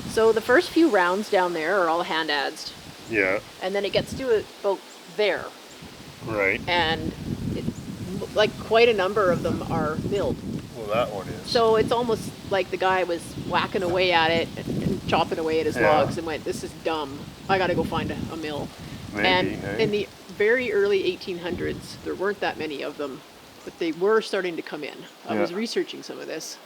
So the first few rounds down there are all hand adzed, Yeah. and then it gets to about there, Right. and like quite a number of them are milled. Well, that one is. So it's almost like the guy was whacking away at it and chopping away at his Yeah. logs and went, "This is dumb. I got to go find a mill." Maybe, And eh? in the very early 1800s, there weren't that many of them, but they were starting to come in. I was Yeah. researching some of this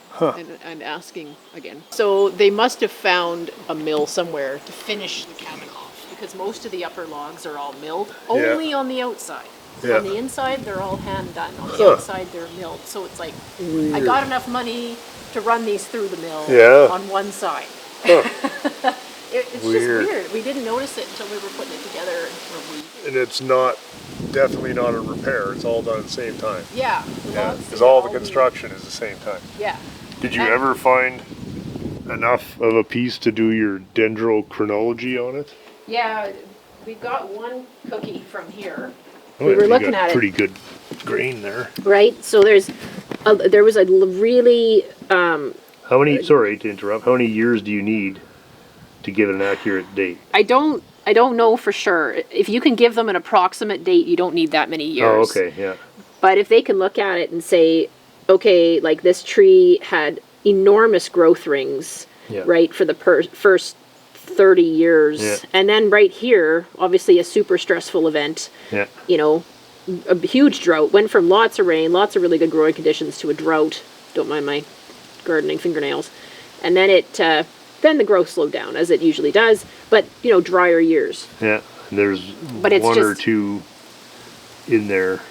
and asking again. So they must have found a mill somewhere to finish the cabin off, because most of the upper logs are all milled, only on the outside. Yeah. On the inside, they're all hand done. On the Huh. outside, they're milled. So it's like, I got enough money to run these through the mill Yeah. on one side. Huh. It's Weird. just weird. We didn't notice it until we were putting it together. And it's definitely not a repair. It's all done at the same time. Yeah. Yeah. Because all the construction is the same time. Yeah. Did you And- ever find enough of a piece to do your dendrochronology on it? Yeah, we've got one cookie from here. Oh, We yeah, were you looking got at it. pretty good grain there. Right. So there was a really How many? Sorry to interrupt. How many years do you need to give it an accurate date? I don't know for sure. If you can give them an approximate date, you don't need that many Oh, years. okay, yeah. But if they can look at it and say, okay, like this tree had enormous growth rings, Yeah. right, for the first 30 years. Yeah. And then right here, obviously a super stressful event, Yeah. you know, a huge drought. Went from lots of rain, lots of really good growing conditions to a drought. Don't mind my gardening fingernails. And then then the growth slowed down, as it usually does, but, you know, drier years. Yeah. There's But it's one or just- two in there.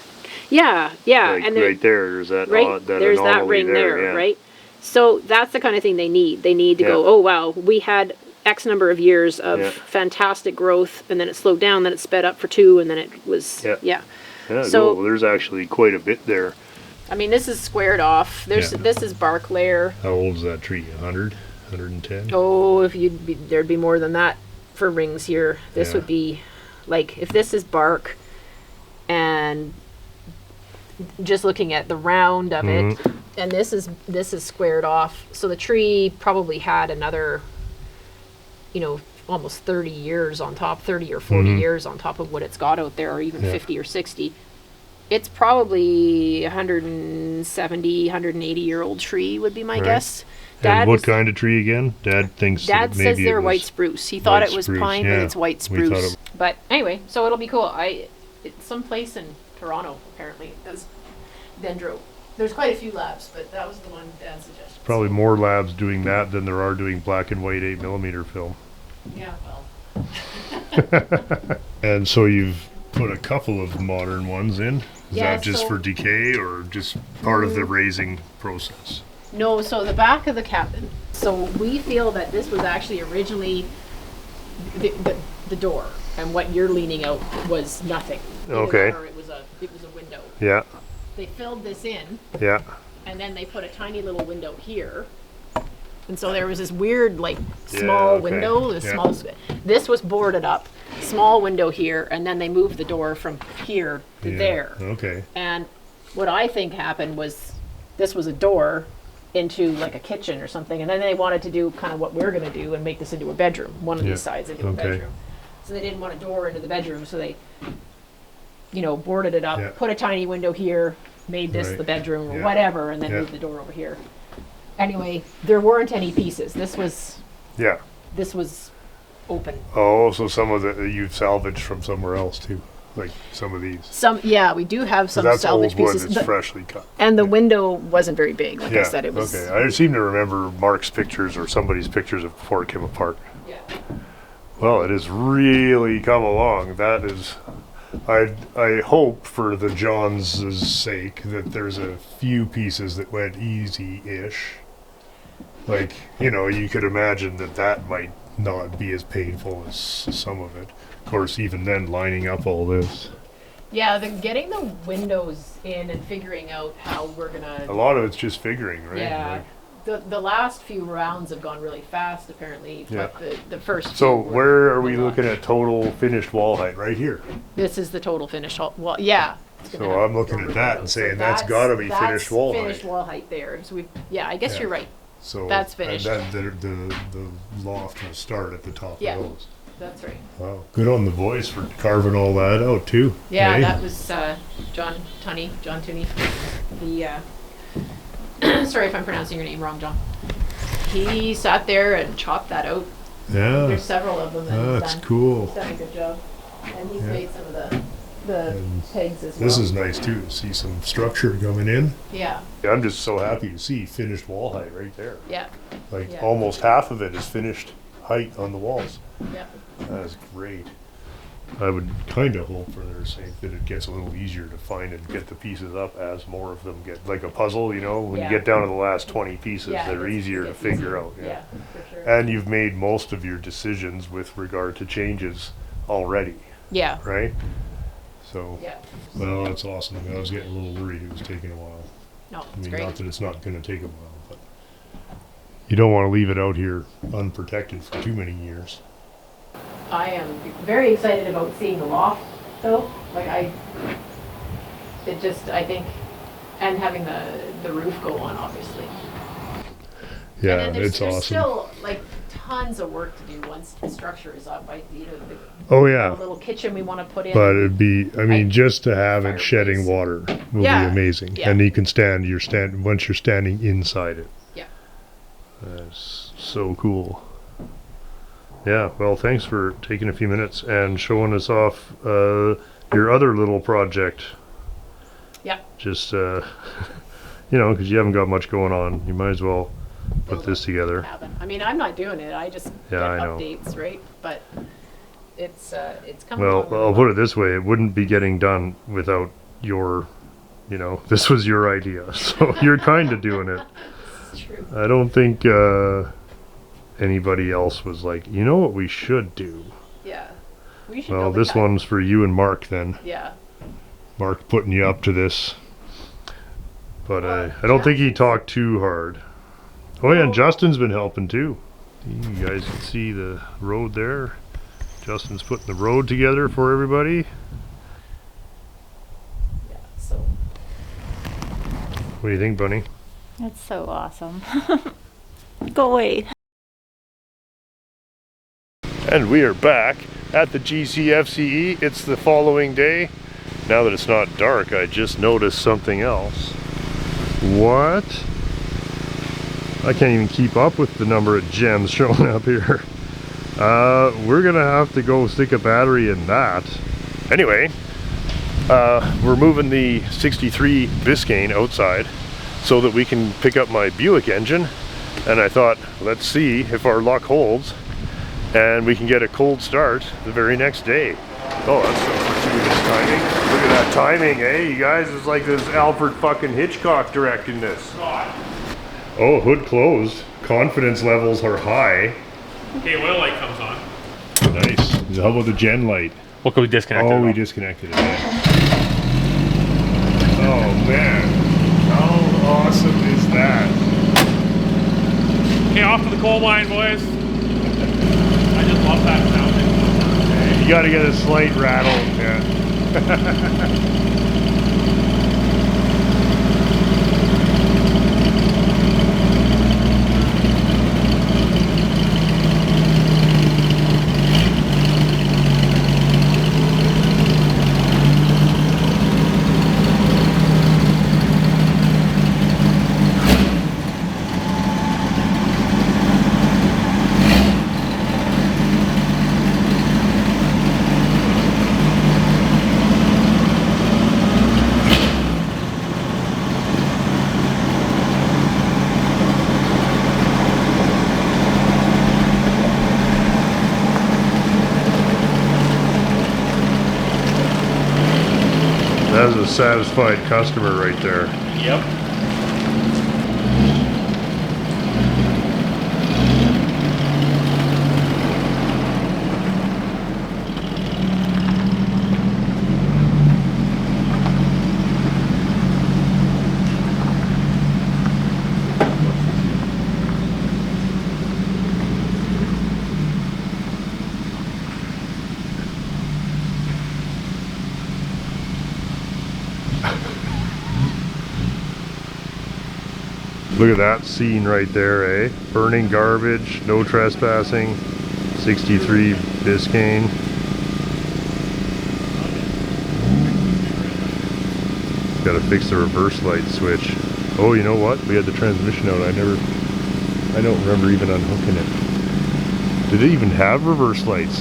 Yeah, yeah. Like and right there. There's that, right there's that anomaly ring there, yeah. right? So that's the kind of thing they need. They need to go, Yeah. oh wow, we had X number of years of Yeah. fantastic growth, and then it slowed down, then it sped up for 2, and then it was Yeah. Yeah, So- no, there's actually quite a bit there. I mean, this is squared off. Yeah. This is bark layer. How old is that tree? 100? 110? Oh, there'd be more than that for rings here. This Yeah. would be like, if this is bark, and just looking at the round of it, and this is squared off. So the tree probably had another, you know, almost 30 years on top, 30 or 40 years on top of what it's got out there, or even Yeah. 50 or 60. It's probably 170, 180-year-old tree would be my Right. guess. And what was- kind of tree again? Dad thinks Dad that says maybe they're it was white spruce. He thought white it was spruce, pine, yeah. but it's white We thought spruce. it- But anyway, so it'll be cool. It's someplace in Toronto, apparently, does dendro. There's quite a few labs, but that was the one Dad suggested. Probably more labs doing that than there are doing black and white 8mm film. Yeah, well. And so you've put a couple of modern ones in. Is Yeah, that just so- for decay or just part of the raising process? No, so the back of the cabin. So we feel that this was actually originally the door, and what you're leaning out was nothing. Okay. Or it was a window. Yeah, They filled this in, yeah, and then they put a tiny little window here. And so there was this weird, like, small okay. window, this Yeah. small. This was boarded up, small window here, and then they moved the door from here to yeah. there. Okay. And what I think happened was this was a door into like a kitchen or something, and then they wanted to do kind of what we're going to do and make this into a bedroom, one of Yeah. these sides into a Okay. bedroom. So they didn't want a door into the bedroom, so they, boarded it up, Yeah. put a tiny window here, made this Right. the bedroom or Yeah. whatever, and then Yeah. moved the door over here. Anyway, there weren't any pieces. This was open. Oh, so some of the you've salvaged from somewhere else too, like some of these. We do have some That's salvage old wood pieces. that's freshly cut. And the window wasn't very big. Like I Yeah. said, it was. Okay. I seem to remember Mark's pictures or somebody's pictures of before it came apart. Yeah. Well, it has really come along. That is, I hope for the Johns' sake that there's a few pieces that went easy-ish. Like, you could imagine that might not be as painful as some of it. Of course, even then, lining up all this. Yeah, getting the windows in and figuring out how we're A gonna. lot of it's just figuring, right? Yeah. Like, The last few rounds have gone really fast, apparently. Yeah. But the first. so few where are we were looking not. at total finished wall height? Right here. This is the total finished wall. Yeah. it's gonna So have I'm looking at that and so saying that's got to be finished wall Finished height. wall height there. So I guess Yeah. you're right. So That's finished. And then the loft will start at the top Yeah. of those. That's right. Wow, good on the boys for carving all that out too. Yeah, eh? that was John Tunney. The sorry if I'm pronouncing your name wrong, John. He sat there and chopped that out. Yeah, There's several of them that he's that's done. cool. He's done a good job, and he's Yeah. made some of the And pegs as well. This is nice too, to see some structure coming in. Yeah, I'm just so happy to see finished wall height right there. yeah, Like Yeah. almost half of it is finished height on the walls. yeah. That is great. I would kind of hope for their sake that it gets a little easier to find and get the pieces up as more of them get, like a puzzle, when Yeah. you get down to the last 20 pieces, Yeah, they're easier to it's figure easier. out. Yeah, for sure. And you've made most of your decisions with regard to changes already, Yeah, right? So, yeah. well, that's awesome. I was getting a little worried it was taking a while. No, I it's mean, great. not that it's not going to take a while, but you don't want to leave it out here unprotected for too many years. I am very excited about seeing the loft, though. I think, and having the roof go on, obviously. Yeah, and then it's there's awesome. still tons of work to do once the structure is up. Oh The yeah, little kitchen we want to put in. but it'd be, I mean, just to have it Fireplace. shedding water will Yeah, be amazing. yeah. And you can once you're standing inside it. Yeah. That's so cool. Yeah, well, thanks for taking a few minutes and showing us off your other little project. Yeah. Just, because you haven't got much going on. You might as well put Build this together. Happen. I mean, I'm not doing it. I just Yeah, get I know. updates, right? But it's coming. Well, along really I'll well. put it this way. It wouldn't be getting done without your, this was your idea. So you're kind of doing it. It's true. I don't think anybody else was like, you know what we should do? Yeah. We should. Well, build a this cabin. one's for you and Mark then. Yeah. Mark putting you up to this. But Well, I don't think he chances. talked too hard. Oh yeah, and No. Justin's been helping too. You guys can see the road there. Justin's putting the road together for everybody. Yeah. So. What do you think, Bunny? That's so awesome. Go away. And we are back at the GCFCE. It's the following day. Now that it's not dark, I just noticed something else. What? I can't even keep up with the number of gems showing up here. We're gonna have to go stick a battery in that. Anyway, we're moving the 63 Biscayne outside so that we can pick up my Buick engine. And I thought, let's see if our luck holds and we can get a cold start the very next day. Oh, that's so fortuitous. timing. Look at that timing, eh? You guys, it's like this Alfred fucking Hitchcock directing this. Oh, hood closed. Confidence levels are high. Okay, oil light comes on. Nice. How about the gen light? What can we disconnect? Oh, we disconnected it. Yeah. Oh man, how awesome is that? Okay, off to the coal mine, boys. I just love that sound. You gotta get a slight rattle, yeah. That's a satisfied customer right there. Yep. Look at that scene right there, eh? Burning garbage, no trespassing, 63 Biscayne. Gotta fix the reverse light switch. Oh, you know what? We had the transmission out. I don't remember even unhooking it. Did it even have reverse lights?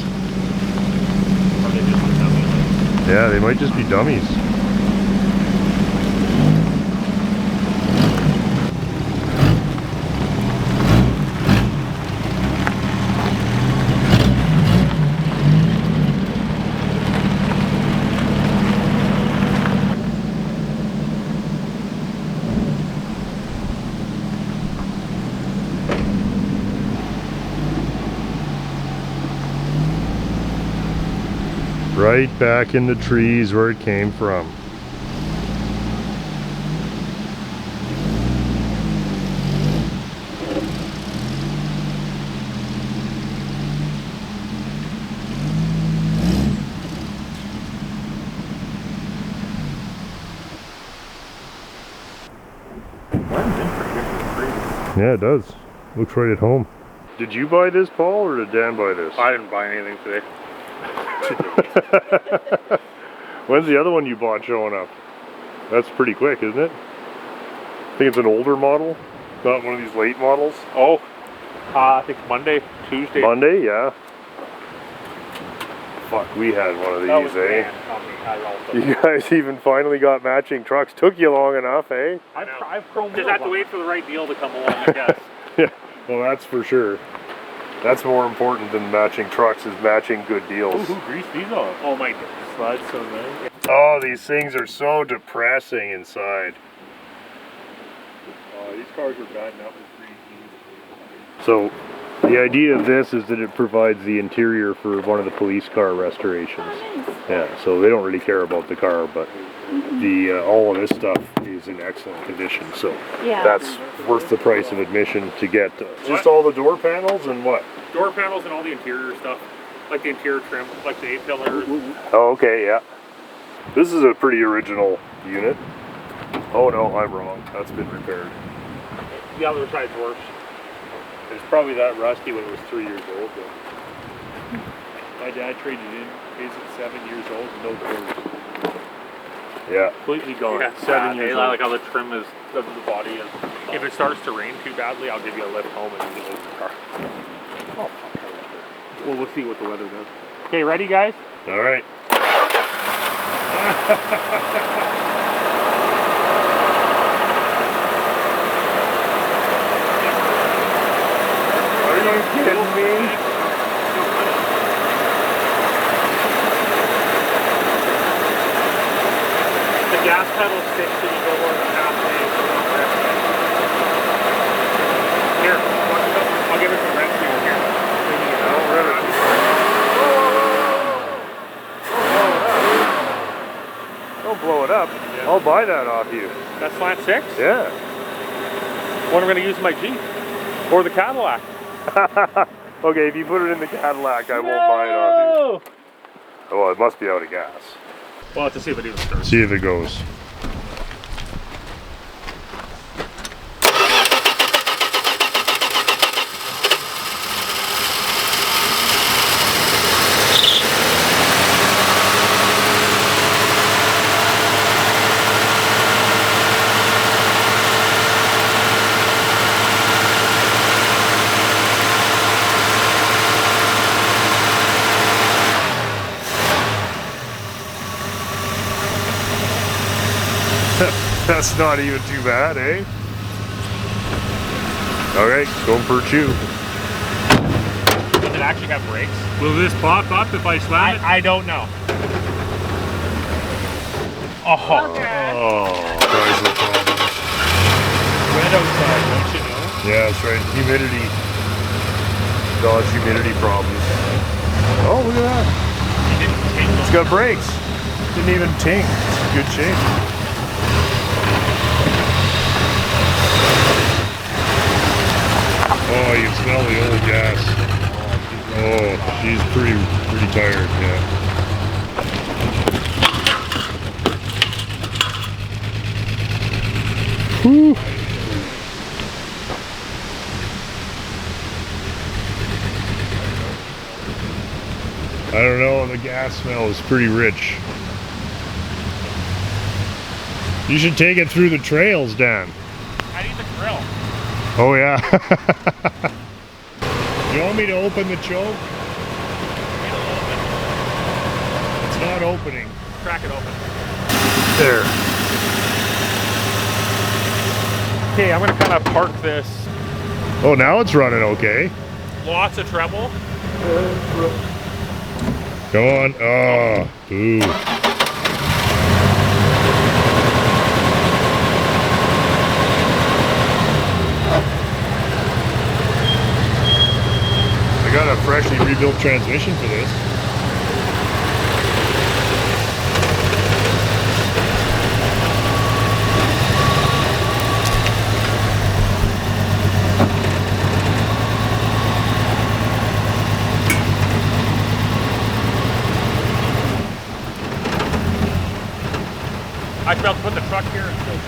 Yeah, they might just be dummies. Right back in the trees where it came from. Yeah, it does. Looks right at home. Did you buy this, Paul, or did Dan buy this? I didn't buy anything today. When's the other one you bought showing up? That's pretty quick, isn't it? I think it's an older model, not one of these late models. Oh, I think Monday, Tuesday. Monday, yeah. Fuck, we had one of these, eh? You guys even finally got matching trucks. Took you long enough, eh? I've just have to wait for the right deal to come along, I guess. Yeah, well, that's for sure. That's more important than matching trucks, is matching good deals. Who greased these on? Oh my God, so nice. Oh, these things are so depressing inside. These cars were bad enough with green. So, the idea of this is that it provides the interior for one of the police car restorations. Oh, nice. Yeah, so they don't really care about the car, but the all of this stuff is in excellent condition. So Yeah. that's worth the price of admission to get just all the door panels and what? Door panels and all the interior stuff, like the interior trim, like the A-pillars. Oh, okay, yeah. This is a pretty original unit. Oh no, I'm wrong. That's been repaired. The other side's worse. It's probably that rusty when it was 3 years old though. My dad traded in, is it 7 years old, no doors. Yeah. Completely gone. Yeah, 7 years I old. like how the trim is, of the body is. If it starts to rain too badly, I'll give you a lift home and you can move the car. Oh, fuck, I love it. Well, we'll see what the weather does. Okay, ready guys? All right. Are you kidding me? gas pedal sticks and you go more than halfway. Here, I'll give it some Rev-Tune here. Don't blow it up. Yeah. I'll buy that off you. That's flat 6? Yeah. What am I going to use in my Jeep? Or the Cadillac? Okay, if you put it in the Cadillac, I won't buy it off you. Well, it must be out of gas. We'll have to see if it even starts. See if it goes. That's not even too bad, eh? Alright, going for a chew. Does it actually have brakes? Will this pop up if I slam it? I don't know. Oh, Chrysler problems. Wet outside, don't you know? Yeah, that's right. Humidity. Dodge humidity problems. Oh, look at that. You didn't take It's got brakes. Didn't even ting. It's in good shape. Oh, you can smell the old gas. Oh, she's pretty tired, yeah. Whew. I don't know, the gas smell is pretty rich. You should take it through the trails, Dan. I need the grill. Oh yeah. You want me to open the choke? It's not opening. Crack it open. There. Okay, I'm gonna kind of park this. Oh, now it's running okay. Lots of treble. Come on. Oh, ooh. I got a freshly rebuilt transmission for this. I should be able to put the truck here and still.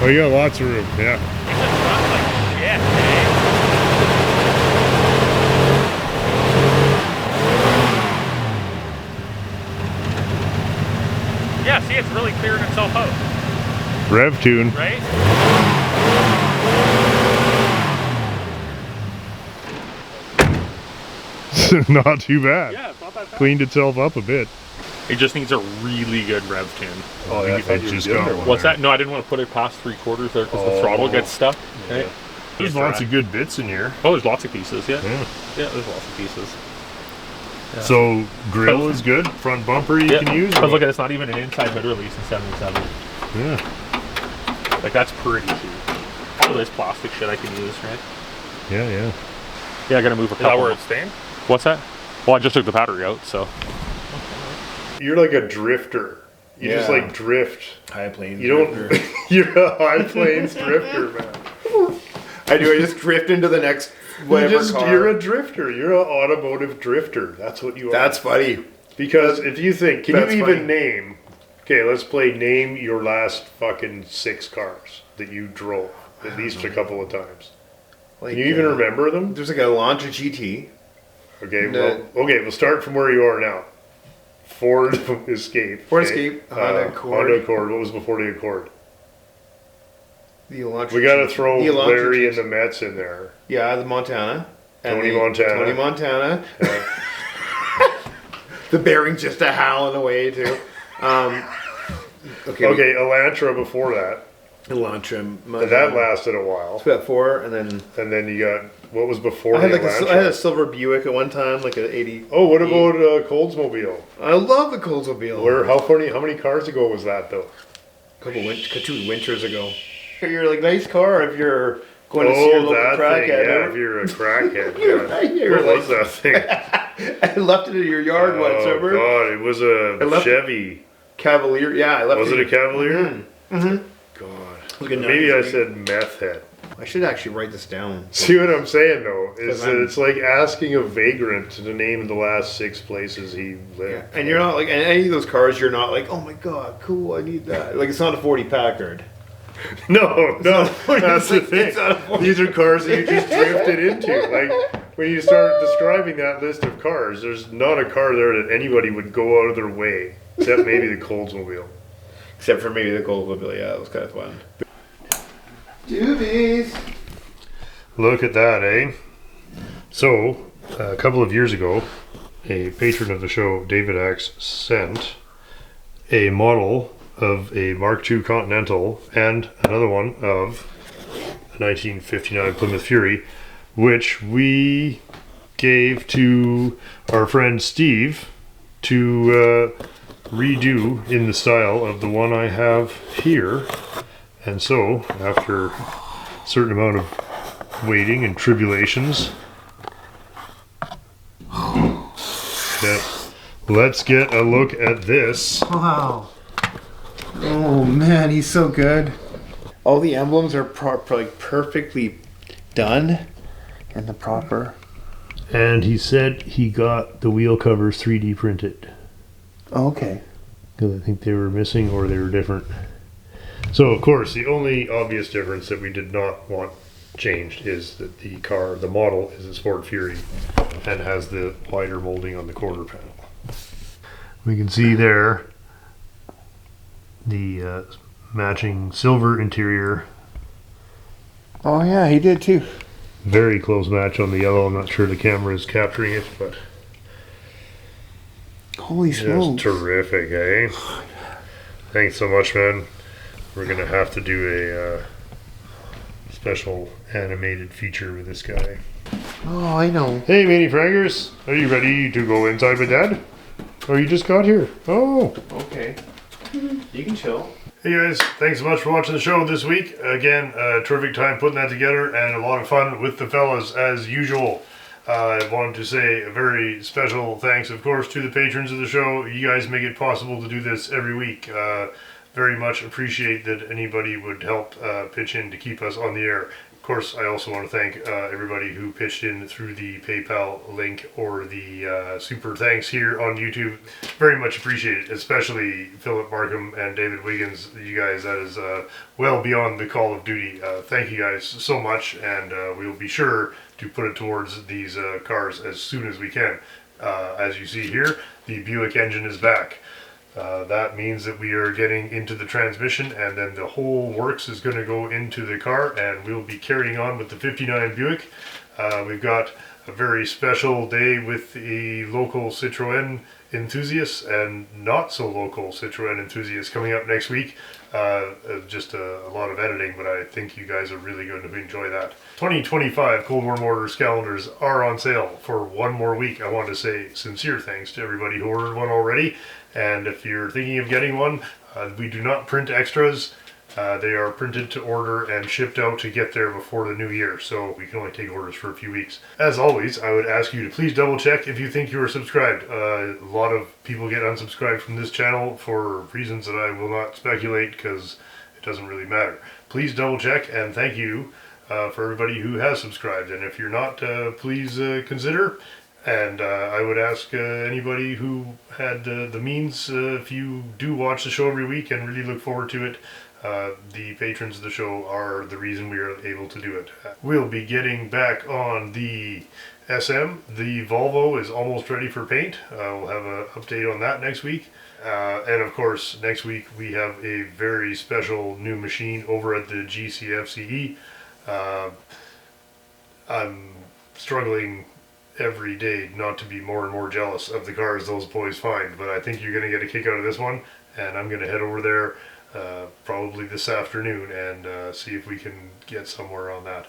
Oh, you got lots of room, yeah. It's a truck like shit, eh? Yeah, see, it's really clearing itself out, Rev-Tune. right? Not too bad. Yeah, it's not that bad. Cleaned itself up a bit. It just needs a really good Rev-Tune. Oh, yeah, it just got one. What's that? No, I didn't want to put it past 3/4 there because the throttle gets stuck. Okay. There's lots of good bits in here. Oh, there's lots of pieces, yeah. Yeah. Yeah, there's lots of pieces. Yeah. So grill is good. Front bumper you can use. But look at it, it's not even an inside hood release in 77. Yeah. Like that's pretty cheap. All this plastic shit I can use, right? Yeah, yeah. Yeah, I gotta move a couple. Is that where it's staying? What's that? Well, I just took the battery out, so. You're like a drifter. You just Yeah. like drift. High plains. You don't. You're a high plains drifter, man. I do. I just drift into the next whatever car. You're a drifter. You're an automotive drifter. That's what you are. That's funny. Because if you think, can That's you even funny. name? Okay, let's play. Name your last fucking 6 cars that you drove at least a couple of times. Like, Can you even remember them? There's like a Elantra GT. Okay, No. we'll start from where you are now. Ford Escape. Ford okay? Escape, Honda Accord. Honda Accord. What was before the Accord? The Elantra. We got to GT. throw The Elantra Larry GT. and the Mets in there. Yeah, the Montana. Tony Montana. Tony Montana. The bearing's just a howling away too. Okay. Okay, Elantra before that. Elantra. And that lasted a while. We got 4, and then You got, what was before I had the like Elantra? I had a silver Buick at one time, like an 80. Oh, what about Coldsmobile? I love the Coldsmobile. How many cars ago was that though? 2 winters ago. You're like, nice car if you're going to see your local that crackhead. thing, yeah, remember? if you're a crackhead. You're What was that thing? I left it in your yard once, Oh remember? God, it was a left- Chevy. Cavalier, yeah, I left Was it a Cavalier? Mm-hmm. God. Like a Maybe I 93. said meth head. I should actually write this down. See what I'm saying though? Is that I'm- it's like asking a vagrant to name the last 6 places he lived. And you're not like, and any of those cars, you're not like, oh my god, cool, I need that. Like, it's not a 40 Packard. No, that's the thing. It's not a 40. These are cars that you just drifted into. Like when you start describing that list of cars, there's not a car there that anybody would go out of their way, except maybe the Oldsmobile. Except for maybe the Goldmobile, yeah, that was kind of fun. Doobies! Look at that, eh? So, a couple of years ago, a patron of the show, David Axe, sent a model of a Mark II Continental and another one of a 1959 Plymouth Fury, which we gave to our friend Steve to redo in the style of the one I have here. And so, after a certain amount of waiting and tribulations, let's get a look at this. Wow. Oh man, he's so good. All the emblems are like perfectly done and the proper. And he said he got the wheel covers 3D printed. Oh, okay. Because I think they were missing or they were different. So, of course, the only obvious difference that we did not want changed is that the model is a Sport Fury and has the wider molding on the quarter panel. We can see there the matching silver interior. Oh yeah, he did too. Very close match on the yellow. I'm not sure the camera is capturing it, but Holy just smokes. terrific, eh? Thanks so much, man. We're gonna have to do a special animated feature with this guy. Oh, I know. Hey, Mini Fraggers, are you ready to go inside with Dad? Or you just got here? Oh. Okay. You can chill. Hey guys, thanks so much for watching the show this week. Again, terrific time putting that together and a lot of fun with the fellas as usual. I wanted to say a very special thanks, of course, to the patrons of the show. You guys make it possible to do this every week. Very much appreciate that anybody would help pitch in to keep us on the air. Of course, I also want to thank everybody who pitched in through the PayPal link or the super thanks here on YouTube. Very much appreciated, especially Philip Markham and David Wiggins. You guys, that is well beyond the call of duty. Thank you guys so much, and we'll be sure to put it towards these cars as soon as we can. As you see here, the Buick engine is back. That means that we are getting into the transmission, and then the whole works is going to go into the car, and we'll be carrying on with the 59 Buick. We've got a very special day with the local Citroën enthusiasts and not so local Citroën enthusiasts coming up next week. Just a lot of editing, but I think you guys are really going to enjoy that. 2025 Cold War Motors calendars are on sale for one more week. I want to say sincere thanks to everybody who ordered one already. And if you're thinking of getting one, we do not print extras. They are printed to order and shipped out to get there before the new year, so we can only take orders for a few weeks. As always, I would ask you to please double check if you think you are subscribed. A lot of people get unsubscribed from this channel for reasons that I will not speculate because it doesn't really matter. Please double check, and thank you for everybody who has subscribed. And if you're not, please consider. And I would ask anybody who had the means, if you do watch the show every week and really look forward to it, the patrons of the show are the reason we are able to do it. We'll be getting back on the SM. The Volvo is almost ready for paint. We'll have an update on that next week. And of course, next week we have a very special new machine over at the GCFCE. I'm struggling every day not to be more and more jealous of the cars those boys find, but I think you're going to get a kick out of this one, and I'm going to head over there probably this afternoon and see if we can get somewhere on that.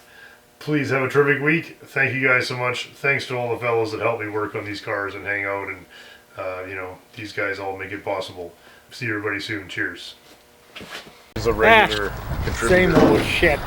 Please have a terrific week. Thank you guys so much. Thanks to all the fellows that help me work on these cars and hang out, and you know, these guys all make it possible. See everybody soon. Cheers. is a regular contributor. Same old shit.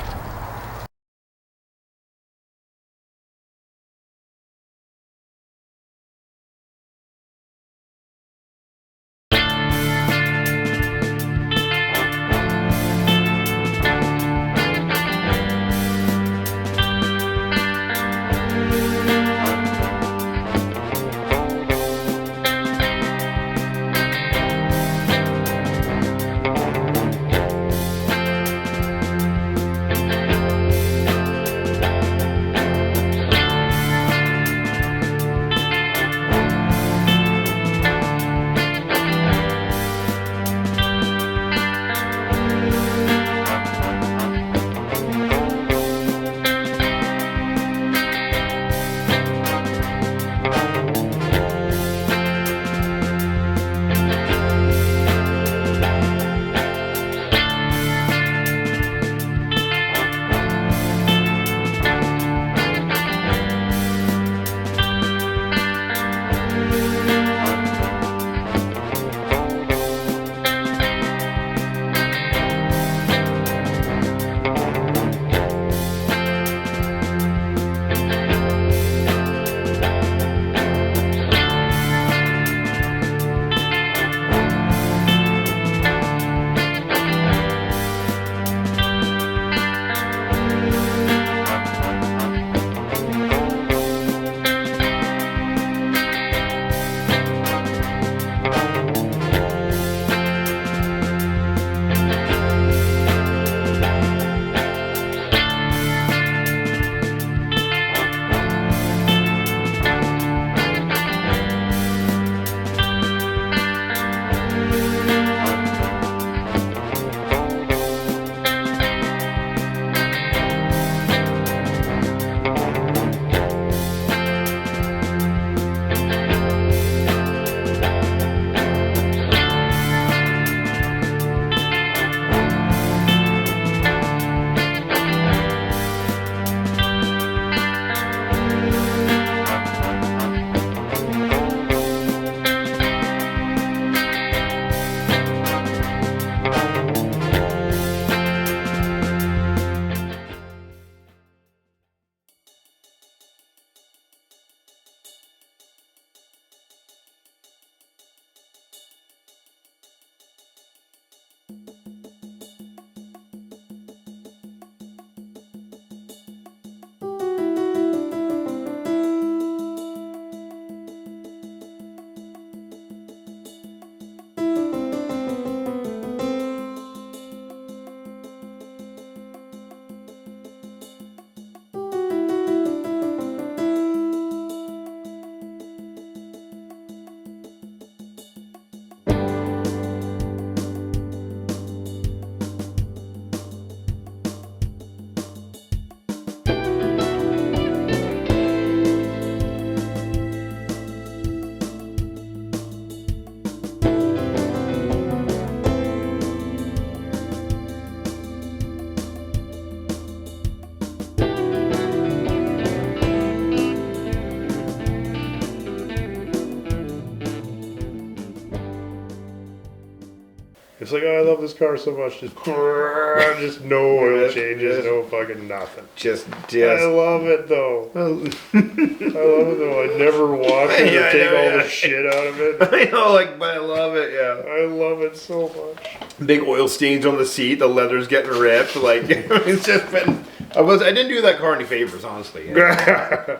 It's like, oh, I love this car so much. Just no oil changes, no fucking nothing. I love it though. I love it though. I never wash it or take all the shit out of it. I know, but I love it, yeah. I love it so much. Big oil stains on the seat, the leather's getting ripped, it's just been... I didn't do that car any favors, honestly. Yeah.